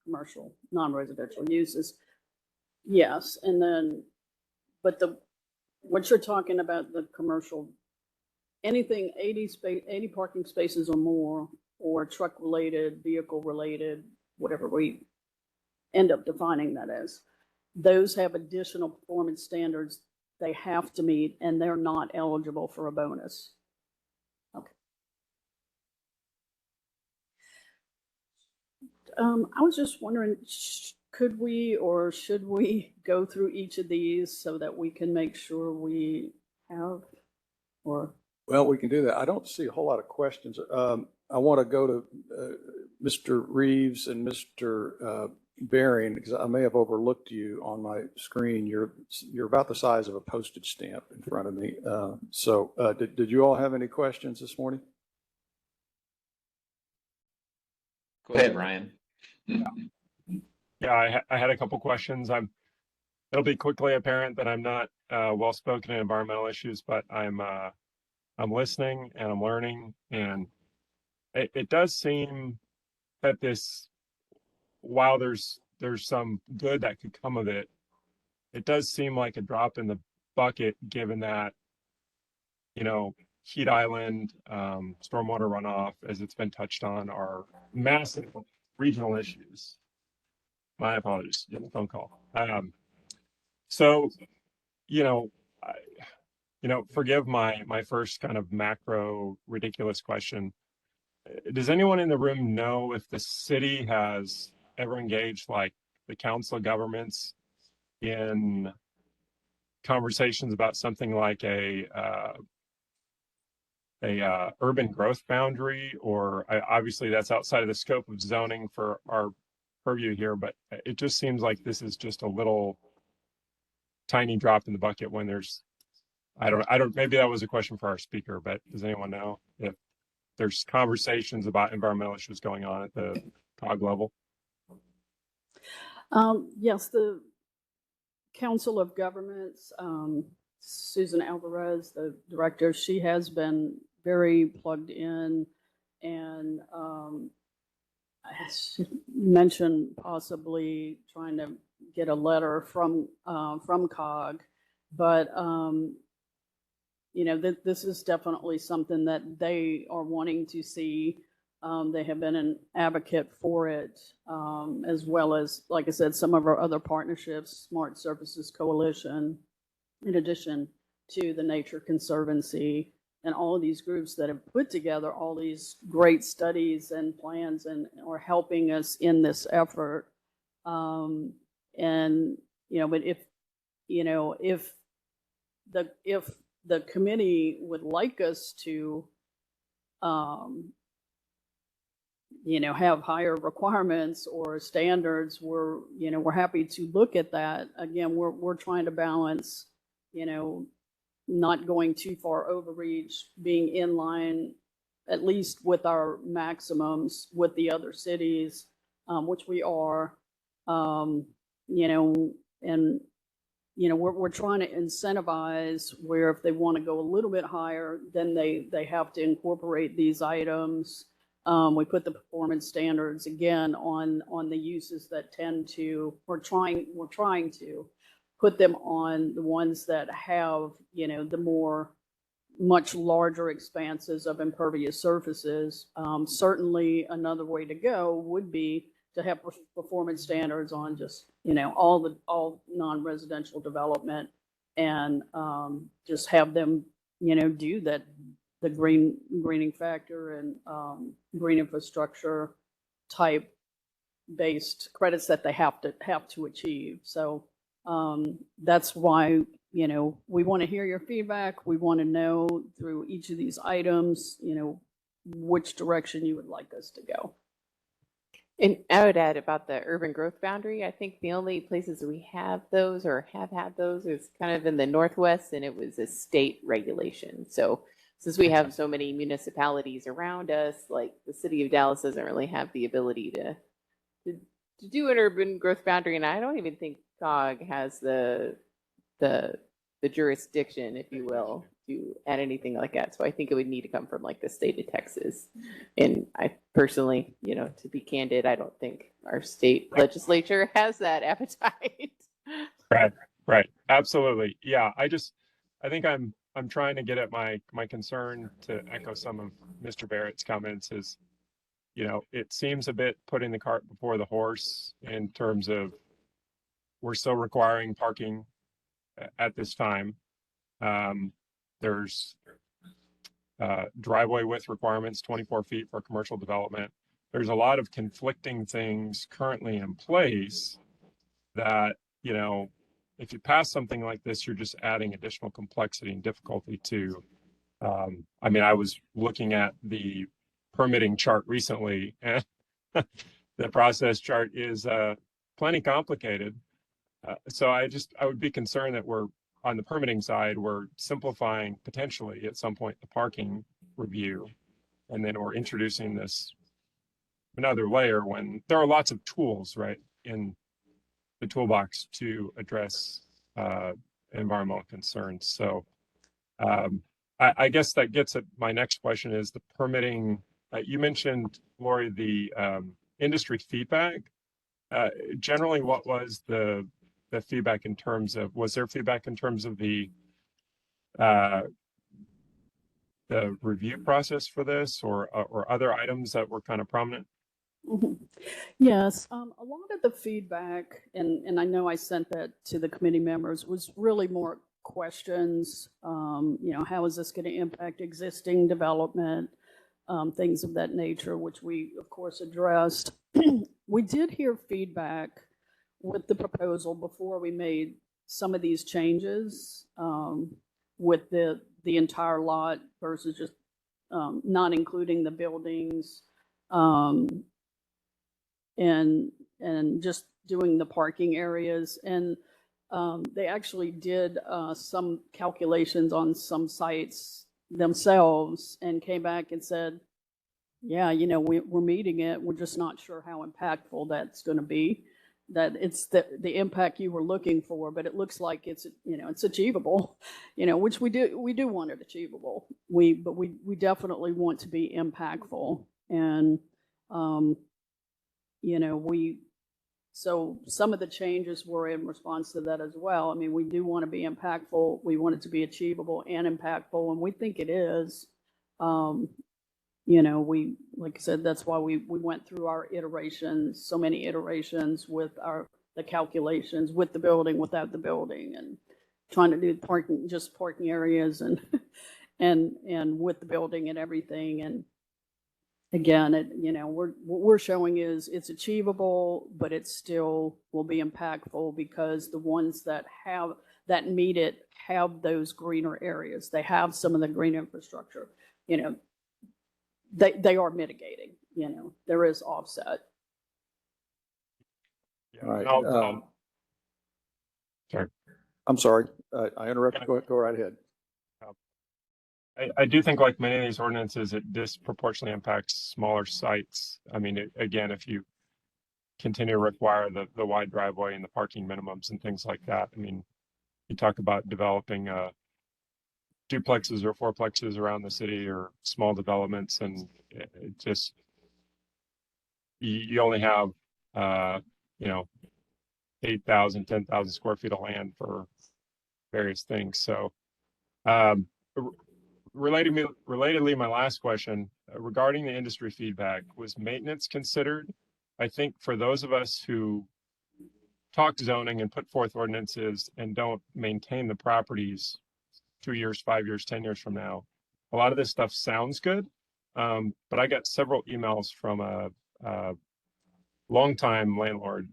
commercial non-residential uses. Yes, and then, but what you're talking about, the commercial, anything 80 parking spaces or more, or truck related, vehicle related, whatever we end up defining that as, those have additional performance standards they have to meet, and they're not eligible for a bonus. Okay. I was just wondering, could we or should we go through each of these so that we can make sure we have, or? Well, we can do that. I don't see a whole lot of questions. I want to go to Mr. Reeves and Mr. Baring, because I may have overlooked you on my screen. You're about the size of a postage stamp in front of me. So did you all have any questions this morning? Go ahead, Ryan. Yeah, I had a couple questions. It'll be quickly apparent that I'm not well spoken in environmental issues, but I'm listening and I'm learning, and it does seem that this, while there's some good that could come of it, it does seem like a drop in the bucket, given that, you know, heat island, stormwater runoff, as it's been touched on, are massive regional issues. My apologies, getting a phone call. So, you know, I, forgive my first kind of macro ridiculous question. Does anyone in the room know if the city has ever engaged like the council of governments in conversations about something like a urban growth boundary? Or obviously that's outside of the scope of zoning for our purview here, but it just seems like this is just a little tiny drop in the bucket when there's, I don't, maybe that was a question for our speaker, but does anyone know if there's conversations about environmental issues going on at the COG level? Yes, the Council of Governments, Susan Alvarez, the director, she has been very plugged in, and she mentioned possibly trying to get a letter from COG, but this is definitely something that they are wanting to see. They have been an advocate for it, as well as, like I said, some of our other partnerships, Smart Services Coalition, in addition to the Nature Conservancy, and all of these groups that have put together all these great studies and plans and are helping us in this effort. But if the committee would like us to, have higher requirements or standards, we're happy to look at that. Again, we're trying to balance, not going too far overreach, being in line at least with our maximums with the other cities, which we are, and we're trying to incentivize where if they want to go a little bit higher, then they have to incorporate these items. We put the performance standards again on the uses that tend to, we're trying to put them on the ones that have, the much larger expanses of impervious surfaces. Certainly another way to go would be to have performance standards on just, all non-residential development, and just have them, do that, the greening factor and green infrastructure type based credits that they have to achieve. So that's why, we want to hear your feedback. We want to know through each of these items, which direction you would like us to go. And I would add about the urban growth boundary. I think the only places we have those or have had those is kind of in the Northwest, and it was a state regulation. So since we have so many municipalities around us, like the city of Dallas doesn't really have the ability to do an urban growth boundary, and I don't even think COG has the jurisdiction, if you will, to add anything like that. So I think it would need to come from like the state of Texas. And I personally, to be candid, I don't think our state legislature has that appetite. Right. Absolutely. Yeah. I think I'm trying to get at my concern, to echo some of Mr. Barrett's comments, is, it seems a bit putting the cart before the horse in terms of we're still requiring parking at this time. There's driveway width requirements, 24 feet for commercial development. There's a lot of conflicting things currently in place that, if you pass something like this, you're just adding additional complexity and difficulty to, I was looking at the permitting chart recently, and the process chart is plenty complicated. So I would be concerned that we're, on the permitting side, we're simplifying potentially at some point the parking review, and then we're introducing this another layer when there are lots of tools, right, in the toolbox to address environmental concerns. So I guess that gets at my next question is the permitting. You mentioned, Lori, the industry feedback. Generally, what was the feedback in terms of, was there feedback in terms of the review process for this or other items that were kind of prominent? Mhm. Yes, a lot of the feedback, and I know I sent that to the committee members, was really more questions. How is this going to impact existing development? Things of that nature, which we, of course, addressed. We did hear feedback with the proposal before we made some of these changes with the entire lot versus just not including the buildings. And just doing the parking areas. And they actually did some calculations on some sites themselves and came back and said, yeah, we're meeting it. We're just not sure how impactful that's going to be. That it's the impact you were looking for, but it looks like it's achievable, which we do want it achievable. But we definitely want to be impactful. And so some of the changes were in response to that as well. I mean, we do want to be impactful. We want it to be achievable and impactful, and we think it is. Like I said, that's why we went through our iterations, so many iterations with the calculations with the building, without the building, and trying to do parking areas and and with the building and everything. And again, what we're showing is it's achievable, but it still will be impactful because the ones that meet it have those greener areas. They have some of the green infrastructure. They are mitigating. There is offset. Yeah. All right. Sorry. I'm sorry. I interrupted. Go right ahead. I do think, like many of these ordinances, it disproportionately impacts smaller sites. I mean, again, if you continue to require the wide driveway and the parking minimums and things like that, I mean, you talk about developing duplexes or fourplexes around the city or small developments, and it just you only have 8,000, 10,000 square feet of land for various things. So relatedly, my last question regarding the industry feedback, was maintenance considered? I think for those of us who talk zoning and put forth ordinances and don't maintain the properties 2 years, 5 years, 10 years from now, a lot of this stuff sounds good. But I got several emails from a longtime landlord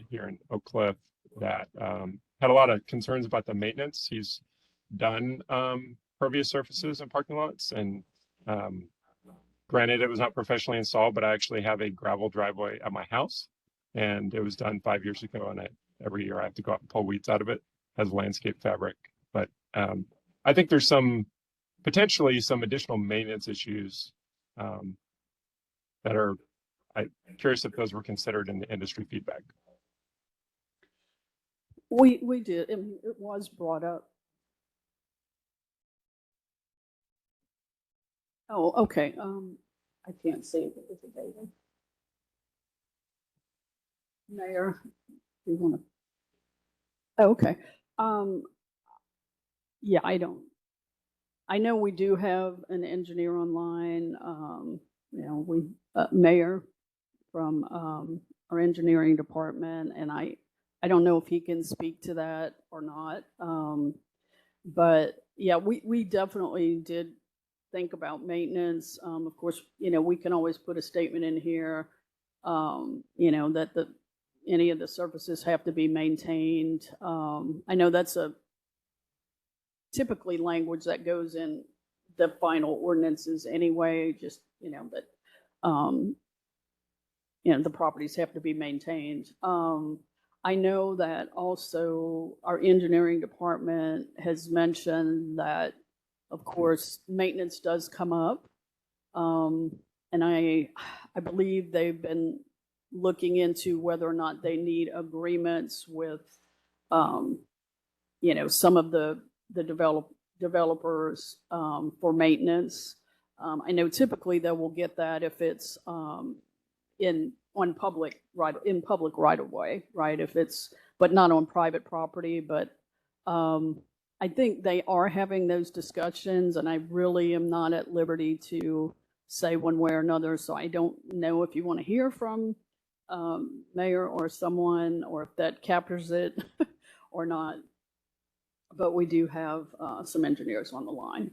here in Oak Cliff that had a lot of concerns about the maintenance. He's done pervious surfaces and parking lots, and granted, it was not professionally installed, but I actually have a gravel driveway at my house, and it was done 5 years ago, and every year I have to go out and pull weeds out of it. It has landscape fabric, but I think there's potentially some additional maintenance issues that are, I'm curious if those were considered in the industry feedback. We did. It was brought up. Oh, okay. I can't see if it was a David. Mayor, do you want to? Oh, okay. Yeah, I know we do have an engineer online. Mayor from our engineering department, and I don't know if he can speak to that or not. But yeah, we definitely did think about maintenance. Of course, we can always put a statement in here, that any of the surfaces have to be maintained. I know that's typically language that goes in the final ordinances anyway, just, that, the properties have to be maintained. I know that also our engineering department has mentioned that, of course, maintenance does come up. And I believe they've been looking into whether or not they need agreements with, you know, some of the developers for maintenance. I know typically they will get that if it's in public right of way, right? If it's, but not on private property. But I think they are having those discussions, and I really am not at liberty to say one way or another. So I don't know if you want to hear from mayor or someone, or if that captures it or not. But we do have some engineers on the line.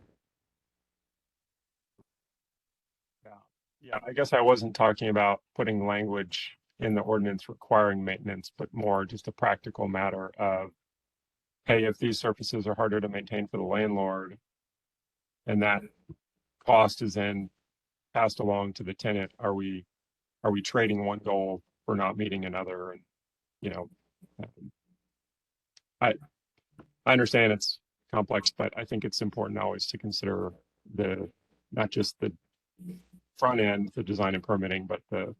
Yeah, I guess I wasn't talking about putting language in the ordinance requiring maintenance, but more just a practical matter of, hey, if these surfaces are harder to maintain for the landlord and that cost is then passed along to the tenant, are we trading one goal for not meeting another? And, you know, I understand it's complex, but I think it's important always to consider not just the front end, the design and permitting, but the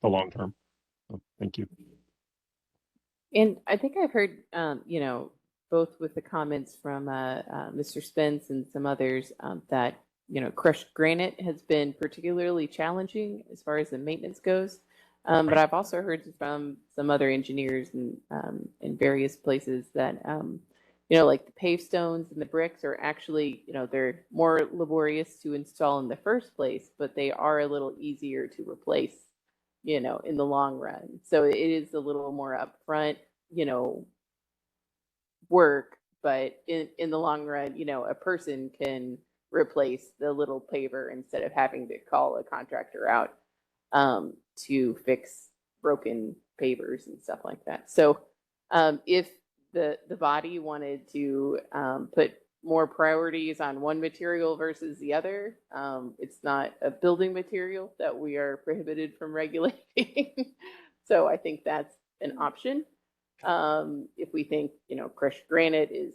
long term. So, thank you. And I think I've heard, you know, both with the comments from Mr. Spence and some others that, you know, crushed granite has been particularly challenging as far as the maintenance goes. But I've also heard from some other engineers in various places that, you know, like the paved stones and the bricks are actually, you know, they're more laborious to install in the first place, but they are a little easier to replace, you know, in the long run. So it is a little more upfront, you know, work, but in the long run, you know, a person can replace the little paver instead of having to call a contractor out to fix broken pavers and stuff like that. So if the body wanted to put more priorities on one material versus the other, it's not a building material that we are prohibited from regulating. So I think that's an option. If we think, you know, crushed granite is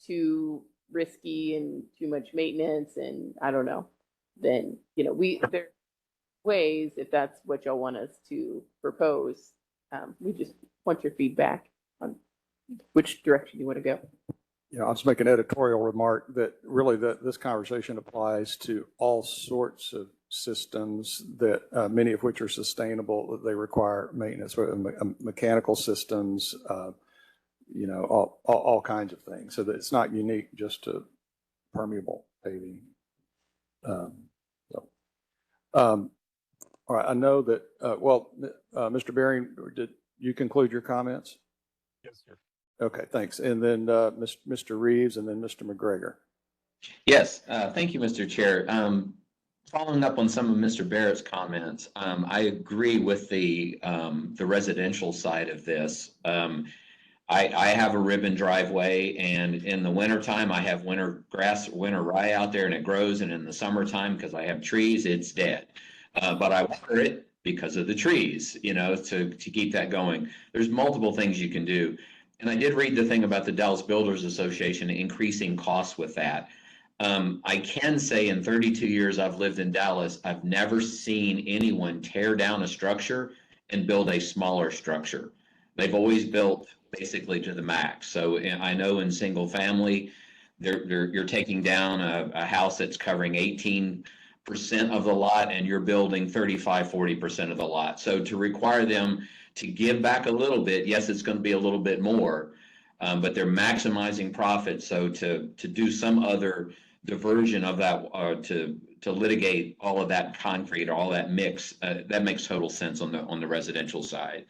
too risky and too much maintenance and I don't know, then, you know, there are ways, if that's what y'all want us to propose, we just want your feedback on which direction you want to go. Yeah, I'll just make an editorial remark that really this conversation applies to all sorts of systems that many of which are sustainable, that they require maintenance, mechanical systems, you know, all kinds of things. So that it's not unique just to permeable paving. All right, I know that, Mr. Bering, did you conclude your comments? Yes, sir. Okay, thanks. And then Mr. Reeves and then Mr. McGregor. Yes, thank you, Mr. Chair. Following up on some of Mr. Barrett's comments, I agree with the residential side of this. I have a ribbon driveway, and in the wintertime, I have winter grass, winter rye out there, and it grows. And in the summertime, because I have trees, it's dead. But I water it because of the trees, you know, to keep that going. There's multiple things you can do. And I did read the thing about the Dallas Builders Association increasing costs with that. I can say in 32 years I've lived in Dallas, I've never seen anyone tear down a structure and build a smaller structure. They've always built basically to the max. So I know in single family, you're taking down a house that's covering 18% of the lot and you're building 35-40% of the lot. So to require them to give back a little bit, yes, it's going to be a little bit more, but they're maximizing profit. So to do some other diversion of that, to litigate all of that concrete or all that mix, that makes total sense on the residential side.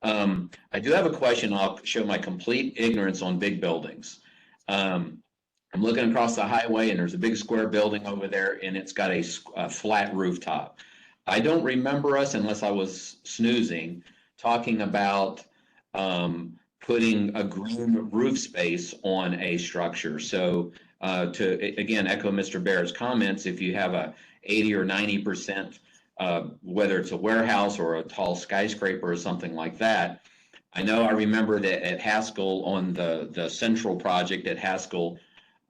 I do have a question. I'll show my complete ignorance on big buildings. I'm looking across the highway and there's a big square building over there and it's got a flat rooftop. I don't remember us, unless I was snoozing, talking about putting a green roof space on a structure. So to, again, echo Mr. Barrett's comments, if you have a 80 or 90%, whether it's a warehouse or a tall skyscraper or something like that, I know I remember that at Haskell on the central project at Haskell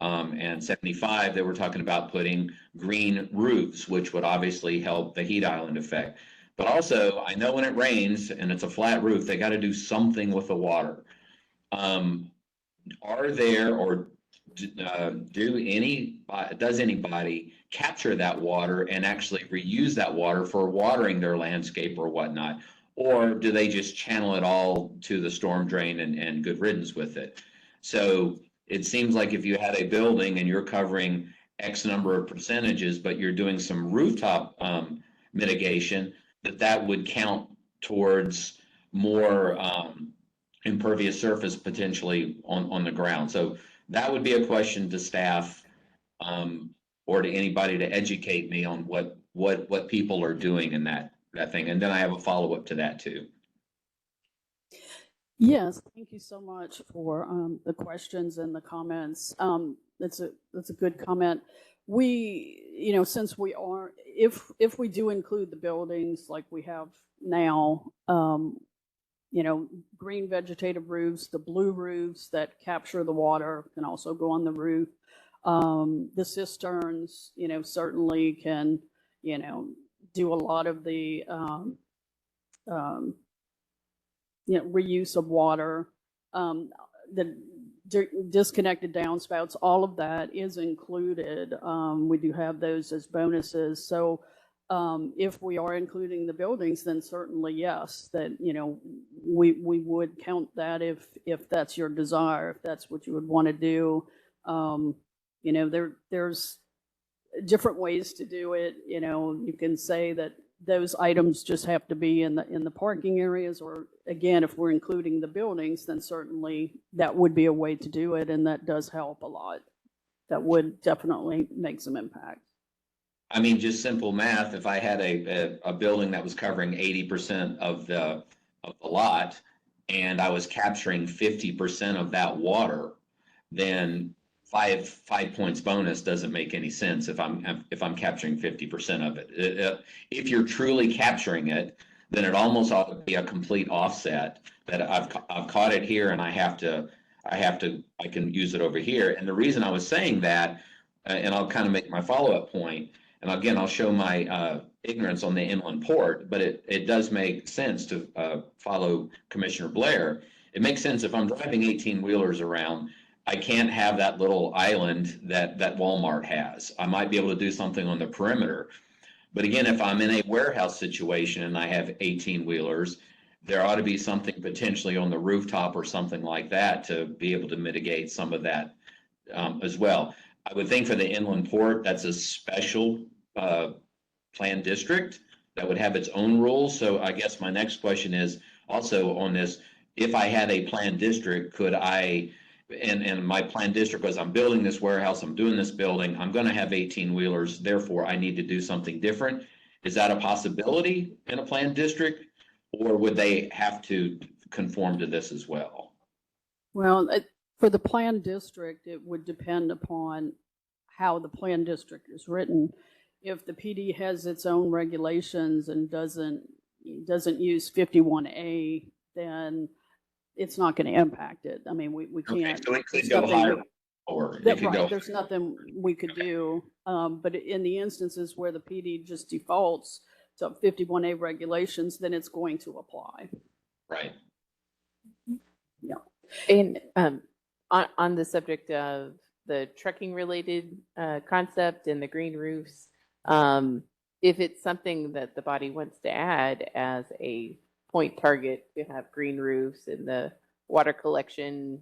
and 75, they were talking about putting green roofs, which would obviously help the heat island effect. But also, I know when it rains and it's a flat roof, they got to do something with the water. Are there or does anybody capture that water and actually reuse that water for watering their landscape or whatnot? Or do they just channel it all to the storm drain and good riddance with it? So it seems like if you had a building and you're covering X number of percentages, but you're doing some rooftop mitigation, that would count towards more impervious surface potentially on the ground. So that would be a question to staff or to anybody to educate me on what people are doing in that thing. And then I have a follow-up to that too. Yes, thank you so much for the questions and the comments. That's a good comment. We, since we are, if we do include the buildings like we have now, green vegetative roofs, the blue roofs that capture the water can also go on the roof. The cisterns, certainly can, do a lot of the, reuse of water. The disconnected downspouts, all of that is included. We do have those as bonuses. So if we are including the buildings, then certainly yes, that we would count that if that's your desire, if that's what you would want to do. There's different ways to do it. You can say that those items just have to be in the parking areas, or again, if we're including the buildings, then certainly that would be a way to do it, and that does help a lot. That would definitely make some impact. I mean, just simple math. If I had a building that was covering 80% of the lot, and I was capturing 50% of that water, then five points bonus doesn't make any sense if I'm capturing 50% of it. If you're truly capturing it, then it almost ought to be a complete offset that I've caught it here and I can use it over here. And the reason I was saying that, and I'll kind of make my follow-up point, and again, I'll show my ignorance on the inland port, but it does make sense to follow Commissioner Blair. It makes sense if I'm driving 18-wheelers around, I can't have that little island that Walmart has. I might be able to do something on the perimeter. But again, if I'm in a warehouse situation and I have 18-wheelers, there ought to be something potentially on the rooftop or something like that to be able to mitigate some of that as well. I would think for the inland port, that's a special planned district that would have its own rules. So I guess my next question is also on this, if I had a planned district, could I, and my planned district was I'm building this warehouse, I'm doing this building, I'm going to have 18-wheelers, therefore I need to do something different. Is that a possibility in a planned district, or would they have to conform to this as well? Well, for the planned district, it would depend upon how the planned district is written. If the PD has its own regulations and doesn't use 51A, then it's not going to impact it. I mean, we can't. Okay, so it could go higher, or it could go. There's nothing we could do. But in the instances where the PD just defaults to 51A regulations, then it's going to apply. Right. Yeah. And on the subject of the trucking related concept and the green roofs, if it's something that the body wants to add as a point target to have green roofs and the water collection,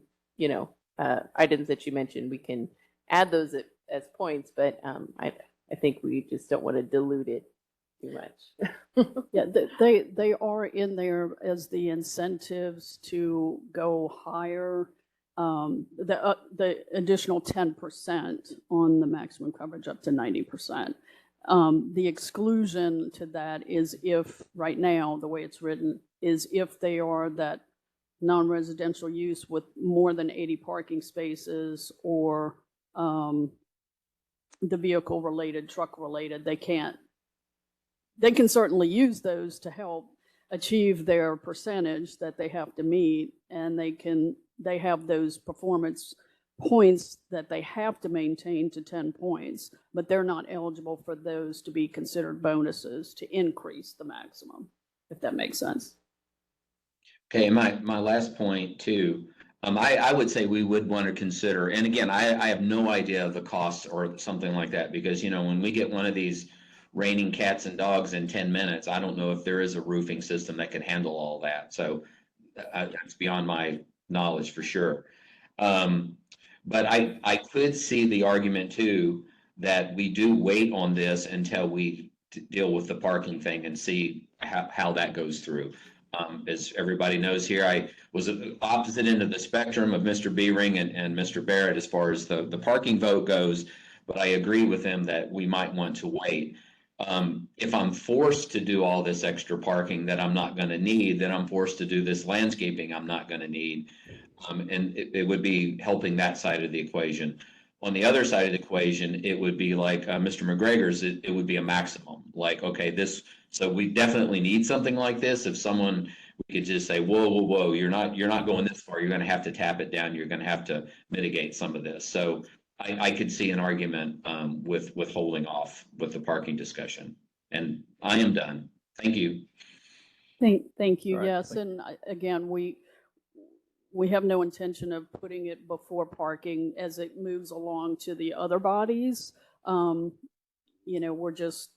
items that you mentioned, we can add those as points, but I think we just don't want to dilute it too much. Yeah, they are in there as the incentives to go higher. The additional 10% on the maximum coverage up to 90%. The exclusion to that is if, right now, the way it's written, is if they are that non-residential use with more than 80 parking spaces or the vehicle-related, truck-related, they can certainly use those to help achieve their percentage that they have to meet, and they have those performance points that they have to maintain to 10 points, but they're not eligible for those to be considered bonuses to increase the maximum, if that makes sense. Okay, my last point too, I would say we would want to consider, and again, I have no idea of the costs or something like that, because, you know, when we get one of these raining cats and dogs in 10 minutes, I don't know if there is a roofing system that can handle all that. So that's beyond my knowledge for sure. But I could see the argument too, that we do wait on this until we deal with the parking thing and see how that goes through. As everybody knows here, I was at the opposite end of the spectrum of Mr. Beering and Mr. Barrett as far as the parking vote goes, but I agree with them that we might want to wait. If I'm forced to do all this extra parking that I'm not going to need, then I'm forced to do this landscaping I'm not going to need. And it would be helping that side of the equation. On the other side of the equation, it would be like Mr. McGregor's, it would be a maximum. Like, okay, so we definitely need something like this. If someone, we could just say, whoa, you're not going this far. You're going to have to tap it down. You're going to have to mitigate some of this. So I could see an argument with holding off with the parking discussion. And I am done. Thank you. Thank you. All right, Yes, and again, we have no intention of putting it before parking as it moves along to the other bodies. You know, we're just,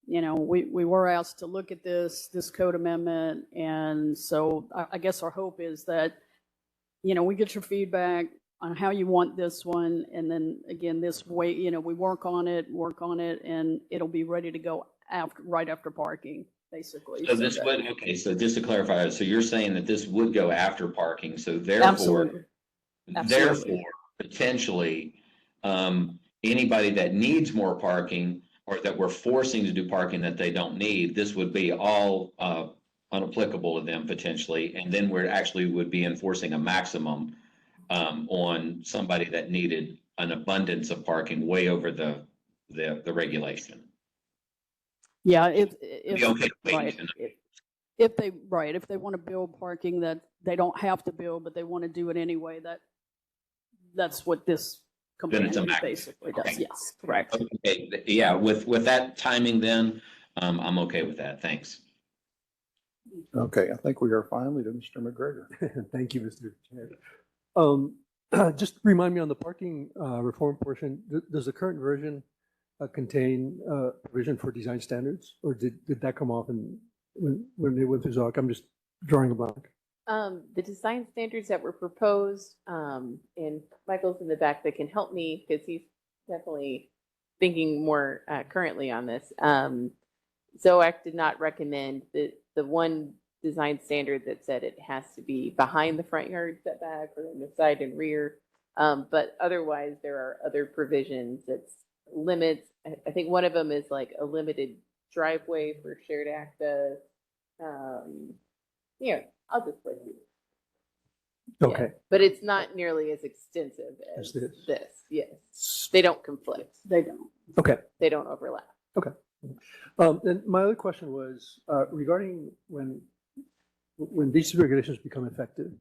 you know, we were asked to look at this code amendment, and so I guess our hope is that, you know, we get your feedback on how you want this one, and then again, this way, you know, we work on it, and it'll be ready to go right after parking, basically. So this would, okay, so just to clarify, so you're saying that this would go after parking, so Absolutely. therefore, potentially, anybody that needs more parking or that we're forcing to do parking that they don't need, this would be all unapplicable to them potentially, and then we're actually would be enforcing a maximum on somebody that needed an abundance of parking way over the regulation. Yeah, Be okay right, waiting. if they want to build parking that they don't have to build, but they want to do it anyway, that's what this Then it's a companion max. basically does. Okay. Yes, correct. Okay, yeah, with that timing then, I'm okay with that. Thanks. Okay, I think we are finally to Mr. McGregor. Thank you, Mr. Chair. Just remind me on the parking reform portion, does the current version contain provision for design standards, or did that come off when they went through ZOAC? I'm just drawing a blank. The design standards that were proposed, and Michael's in the back that can help me because he's definitely thinking more currently on this. ZOAC did not recommend the one design standard that said it has to be behind the front yard setback or in the side and rear. But otherwise, there are other provisions that limits. I think one of them is like a limited driveway for shared access. Yeah, I'll just play you. Okay. Yeah, but it's not nearly as extensive as this. Yes, they don't conflict. They don't. Okay. They don't overlap. Okay. And my other question was regarding when these regulations become effective,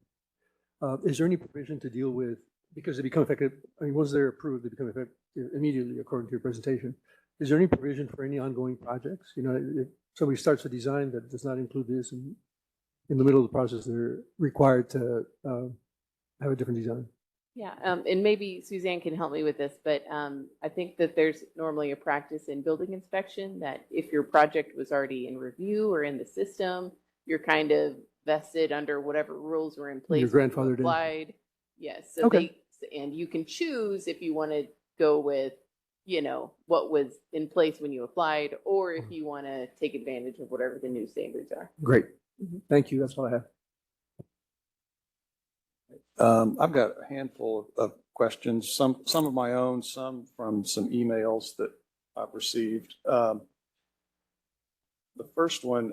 is there any provision to deal with, because they become effective, I mean, once they're approved, they become effective immediately according to your presentation. Is there any provision for any ongoing projects? You know, if somebody starts a design that does not include this, and in the middle of the process, they're required to have a different design. Yeah, and maybe Suzanne can help me with this, but I think that there's normally a practice in building inspection that if your project was already in review or in the system, you're kind of vested under whatever rules were in place. Your grandfathered in. applied. Yes. So Okay. and you can choose if you want to go with, you know, what was in place when you applied, or if you want to take advantage of whatever the new standards are. Great. Mhm. Thank you. That's all I have. I've got a handful of questions, some of my own, some from some emails that I've received. The first one,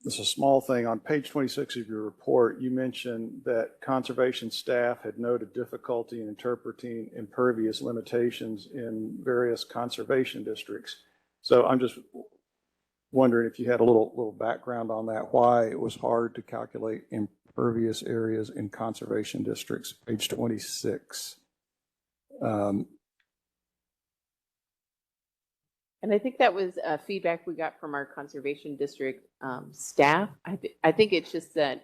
it's a small thing. On page 26 of your report, you mentioned that conservation staff had noted difficulty in interpreting impervious limitations in various conservation districts. So I'm just wondering if you had a little background on that, why it was hard to calculate impervious areas in conservation districts, page 26. Um, And I think that was feedback we got from our conservation district staff. I think it's just that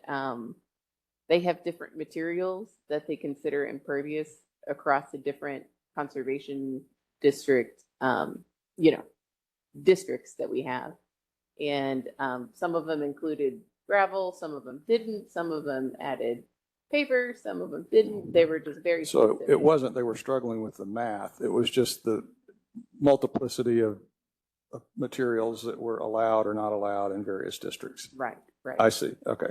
they have different materials that they consider impervious across the different conservation district, districts that we have. And some of them included gravel, some of them didn't, some of them added paper, some of them didn't. They were just very So specific. it wasn't they were struggling with the math. It was just the multiplicity of materials that were allowed or not allowed in various districts. Right. I see. Okay.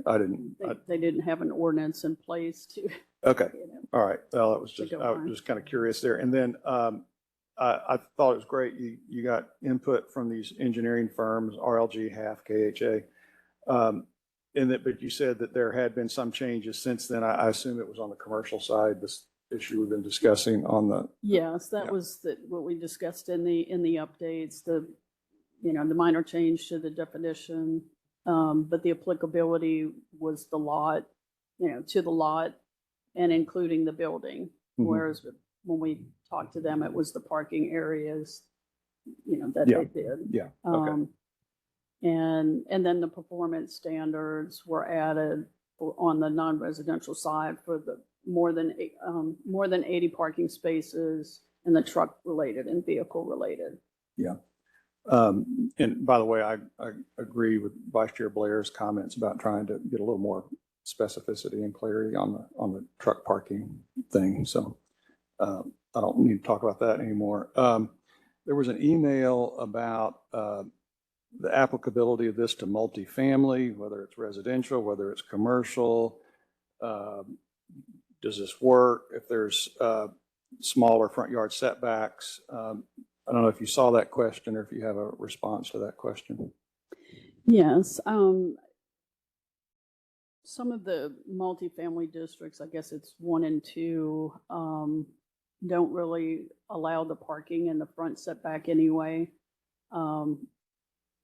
I didn't. They didn't have an ordinance in place to, Okay. you know. All right. Well, it was To just, go I was on. just kind of curious there. And then I thought it was great. You got input from these engineering firms, RLG, HAF, KHA. But you said that there had been some changes since then. I assume it was on the commercial side, this issue we've been discussing on the, Yes, that Yeah. was what we discussed in the updates, the minor change to the definition. But the applicability was the lot, to the lot and including the building. Mhm. Whereas when we talked to them, it was the parking areas, that Yeah. they did. yeah. Okay. And then the performance standards were added on the non-residential side for the more than 80 parking spaces and the truck related and vehicle related. Yeah. And by the way, I agree with Vice Chair Blair's comments about trying to get a little more specificity and clarity on the truck parking thing. So I don't need to talk about that anymore. There was an email about the applicability of this to multifamily, whether it's residential, whether it's commercial. Does this work if there's smaller front yard setbacks? I don't know if you saw that question or if you have a response to that question. Yes, some of the multifamily districts, I guess it's 1 and 2, don't really allow the parking in the front setback anyway.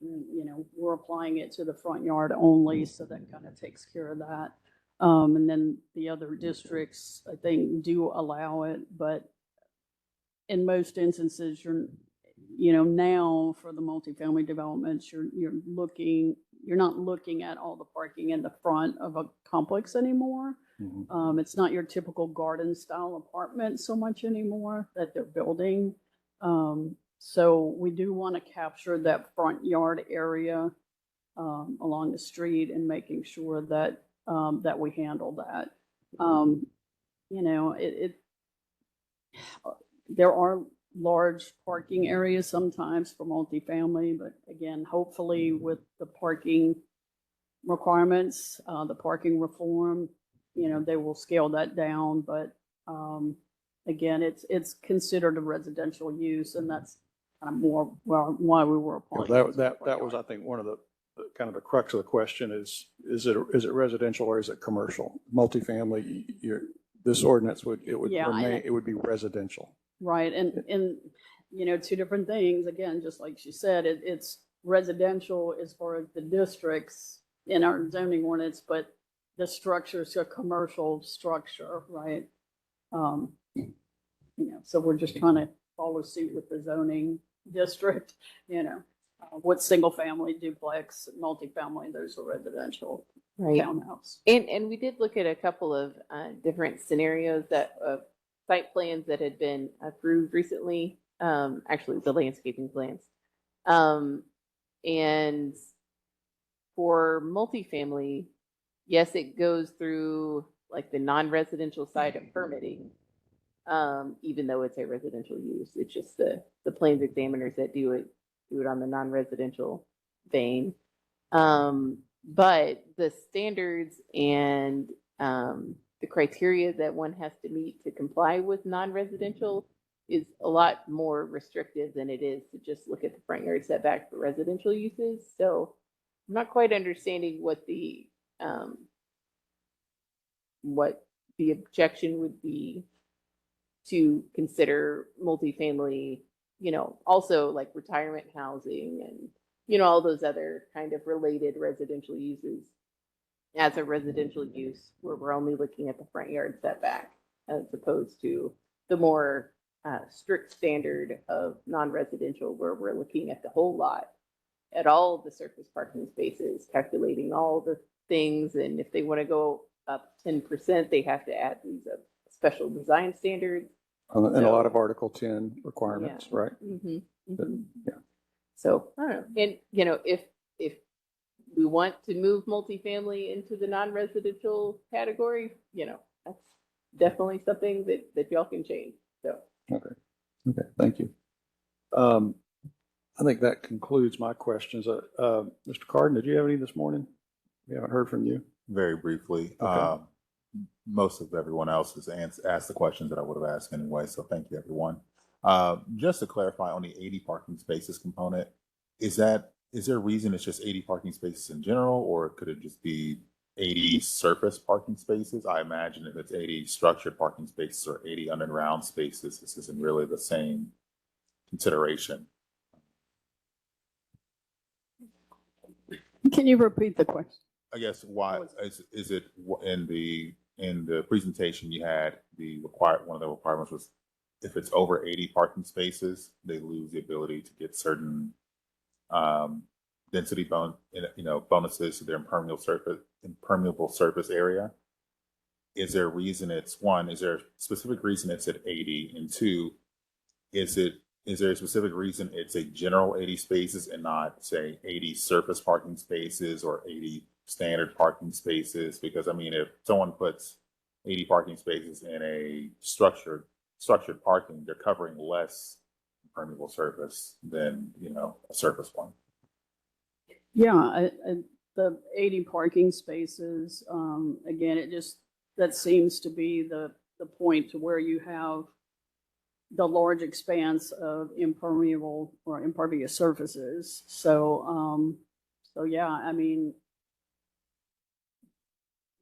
We're applying it to the front yard only, so that kind of takes care of that. And then the other districts, I think, do allow it, but in most instances, now for the multifamily developments, you're not looking at all the parking in the front of a complex anymore. Mhm. It's not your typical garden style apartment so much anymore that they're building. So we do want to capture that front yard area along the street and making sure that that we handle that. There are large parking areas sometimes for multifamily, but again, hopefully with the parking requirements, the parking reform, they will scale that down. But again, it's considered a residential use, and that's kind of more why we were applying. That was, I think, one of the kind of the crux of the question is it residential or is it commercial? Multifamily, this ordinance would be residential. Right, and two different things. Again, just like she said, it's residential as far as the districts in our zoning ordinance, but the structure is a commercial structure, right? So we're just trying to follow suit with the zoning district. What single family, duplex, multifamily, those are residential Right. townhouse. And we did look at a couple of different scenarios that site plans that had been approved recently. Actually, the landscaping plans. And for multifamily, yes, it goes through like the non-residential side of permitting, even though it's a residential use. It's just the plans examiners that do it on the non-residential vein. But the standards and the criteria that one has to meet to comply with non-residential is a lot more restrictive than it is to just look at the front yard setback for residential uses. So I'm not quite understanding what the objection would be to consider multifamily, also like retirement housing and, all those other kind of related residential uses as a residential use where we're only looking at the front yard setback as opposed to the more strict standard of non-residential where we're looking at the whole lot, at all of the surface parking spaces, calculating all the things. And if they want to go up 10%, they have to add these special design standards. And a lot of Article 10 requirements, Yeah. right? Yeah. So I don't know. And if we want to move multifamily into the non-residential category, that's definitely something that y'all can change. So Okay, thank you. I think that concludes my questions. Mr. Carden, did you have any this morning? We haven't heard from you. Very briefly. Okay. Most of everyone else has asked the questions that I would have asked anyway, so thank you, everyone. Just to clarify on the 80 parking spaces component, is there a reason it's just 80 parking spaces in general, or could it just be 80 surface parking spaces? I imagine if it's 80 structured parking spaces or 80 underground spaces, this isn't really the same consideration. Can you repeat the question? I guess why is it in the presentation you had one of the requirements was if it's over 80 parking spaces, they lose the ability to get certain density bonuses to their impermeable surface area. Is there a reason is there a specific reason it's at 80? And two, is there a specific reason it's a general 80 spaces and not, say, 80 surface parking spaces or 80 standard parking spaces? Because I mean, if someone puts 80 parking spaces in a structured parking, they're covering less impermeable surface than a surface one. Yeah, the 80 parking spaces, again, that seems to be the point to where you have the large expanse of impermeable or impervious surfaces. So yeah, I mean,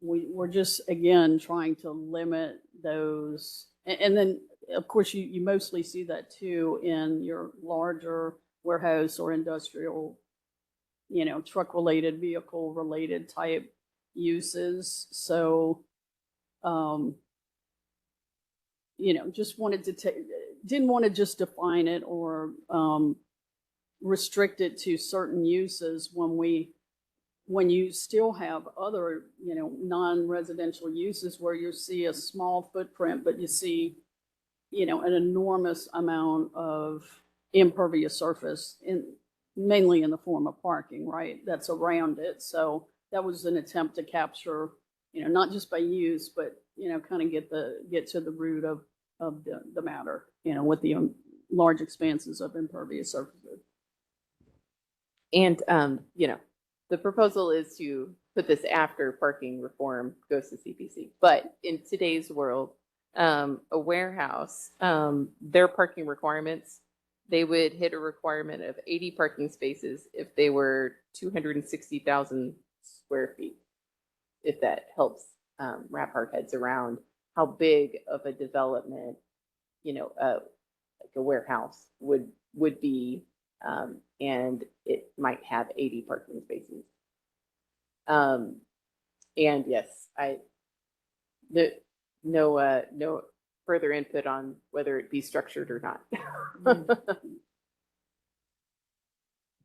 we're just, again, trying to limit those. And then, of course, you mostly see that too in your larger warehouse or industrial, truck-related, vehicle-related type uses. So, just wanted to didn't want to just define it or restrict it to certain uses when you still have other, non-residential uses where you see a small footprint, but you see, an enormous amount of impervious surface mainly in the form of parking, right? That's around it. So that was an attempt to capture, not just by use, but, kind of get to the root of the matter, with the large expanses of impervious surfaces. And, the proposal is to put this after parking reform goes to CPC. But in today's world, a warehouse, their parking requirements, they would hit a requirement of 80 parking spaces if they were 260,000 square feet. If that helps wrap our heads around how big of a development, like a warehouse would be. And it might have 80 parking spaces. And yes, no further input on whether it be structured or not.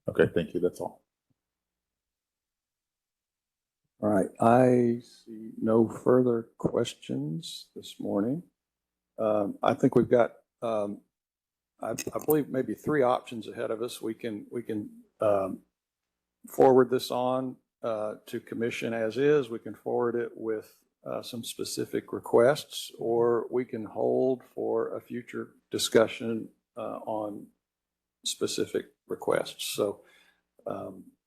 Okay, thank you. That's all. All right, I see no further questions this morning. I think we've got, I believe maybe 3 options ahead of us. We can forward this on to commission as is. We can forward it with some specific requests, or we can hold for a future discussion on specific requests. So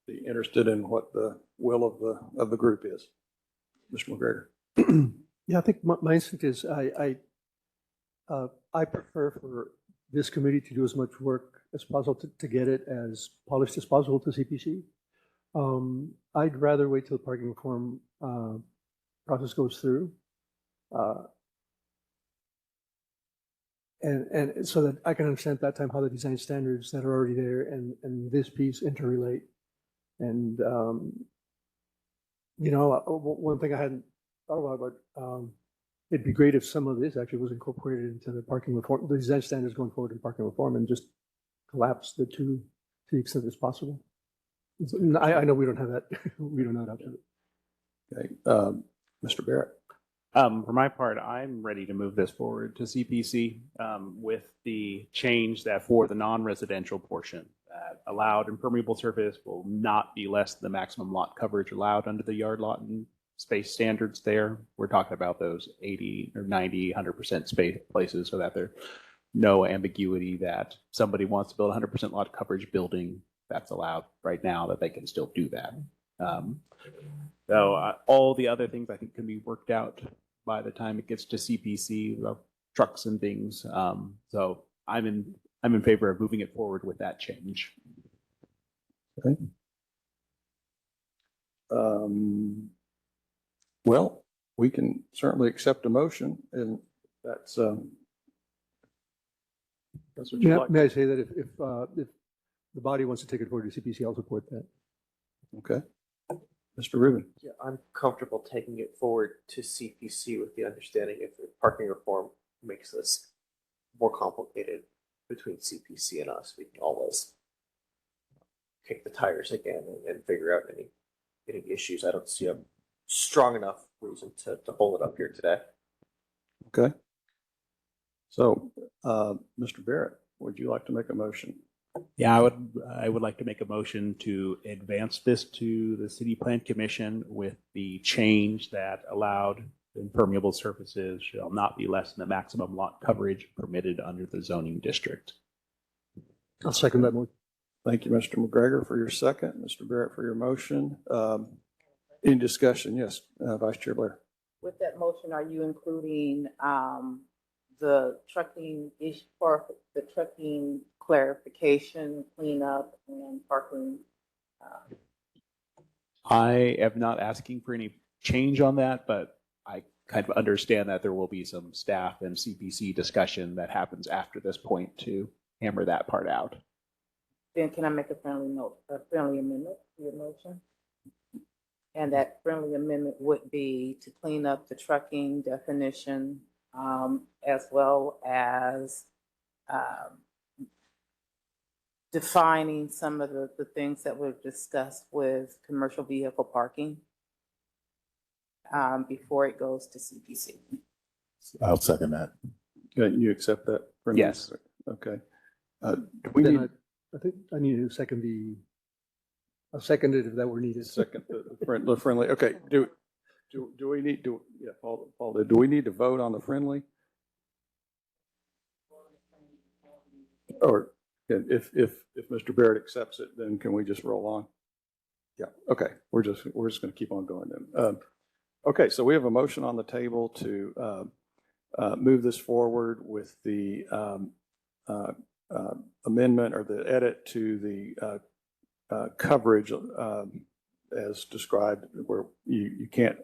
be interested in what the will of the group is. Mr. McGregor. Yeah, I think my instinct is I prefer for this committee to do as much work as possible to get it as polished as possible to CPC. I'd rather wait till the parking reform process goes through. And so that I can understand at that time how the design standards that are already there and this piece interrelate. And One thing I hadn't thought about, but it'd be great if some of this actually was incorporated into the parking reform, the design standards going forward in parking reform, and just collapse the two to the extent it's possible. I know we don't have that. We don't know that option. Okay, Mr. Barrett. For my part, I'm ready to move this forward to CPC with the change that for the non-residential portion, allowed impermeable surface will not be less than the maximum lot coverage allowed under the yard lot and space standards there. We're talking about those 80 or 90, 100% space places so that there's no ambiguity that somebody wants to build 100% lot coverage building that's allowed right now, that they can still do that. So all the other things I think can be worked out by the time it gets to CPC, trucks and things. So I'm in favor of moving it forward with that change. Okay. Well, we can certainly accept a motion, and that's what you like. May I say that if the body wants to take it forward to CPC, I'll support that. Okay. Mr. Rubin. Yeah, I'm comfortable taking it forward to CPC with the understanding if the parking reform makes this more complicated between CPC and us, we can always kick the tires again and figure out any issues. I don't see a strong enough reason to hold it up here today. Okay. So, Mr. Barrett, would you like to make a motion? Yeah, I would like to make a motion to advance this to the City Plan Commission with the change that allowed impermeable surfaces shall not be less than the maximum lot coverage permitted under the zoning district. I'll second that motion. Thank you, Mr. McGregor, for your second. Mr. Barrett, for your motion. Any discussion? Yes, Vice Chair Blair. With that motion, are you including the trucking issue for the trucking clarification, cleanup, and parking? I am not asking for any change on that, but I kind of understand that there will be some staff and CPC discussion that happens after this point to hammer that part out. Then can I make a friendly amendment to your motion? And that friendly amendment would be to clean up the trucking definition, as well as defining some of the things that were discussed with commercial vehicle parking before it goes to CPC. I'll second that. Okay, you accept that? friendly? Yes. Okay. Do we Then need I think I need to second I'll second it if that were needed. second the friendly? Okay. Do we need yeah, Paul, do we need to vote on the friendly? Or if Mr. Barrett accepts it, then can we just roll on? Yeah. Okay. We're just going to keep on going then. Okay. So we have a motion on the table to move this forward with the amendment or the edit to the coverage as described, where you can't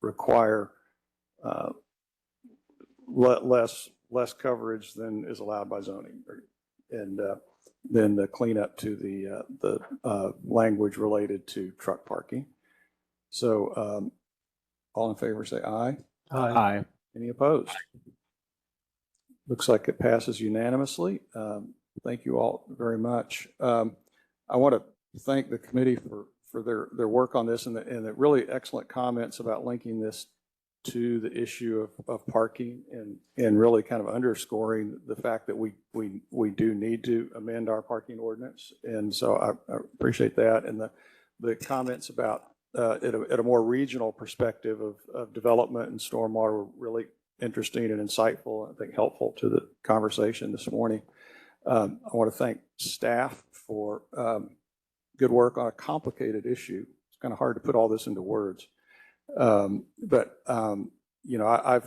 require less coverage than is allowed by zoning, and then the cleanup to the language related to truck parking. So all in favor say aye. Aye. Any opposed? Looks like it passes unanimously. Thank you all very much. I want to thank the committee for their work on this and the really excellent comments about linking this to the issue of parking and really kind of underscoring the fact that we do need to amend our parking ordinance. And so I appreciate that. And the comments about at a more regional perspective of development and stormwater were really interesting and insightful, I think helpful to the conversation this morning. I want to thank staff for good work on a complicated issue. It's kind of hard to put all this into words. But you know,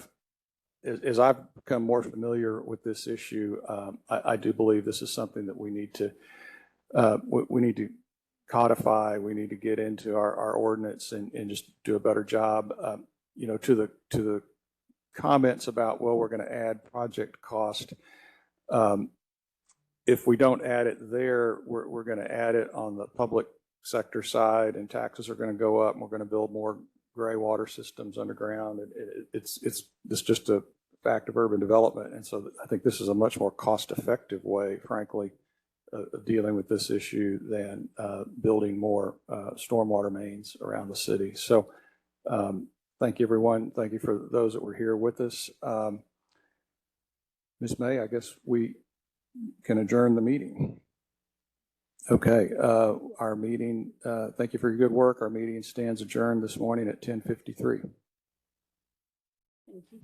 as I've become more familiar with this issue, I do believe this is something that we need to codify. We need to get into our ordinance and just do a better job. You know, to the comments about, well, we're going to add project cost. If we don't add it there, we're going to add it on the public sector side, and taxes are going to go up, and we're going to build more gray water systems underground. It's just a fact of urban development. And so I think this is a much more cost-effective way, frankly, of dealing with this issue than building more stormwater mains around the city. So thank you, everyone. Thank you for those that were here with us. Ms. May, I guess we can adjourn the meeting. Okay, our meeting, thank you for your good work. Our meeting stands adjourned this morning at 10:53. Thank you.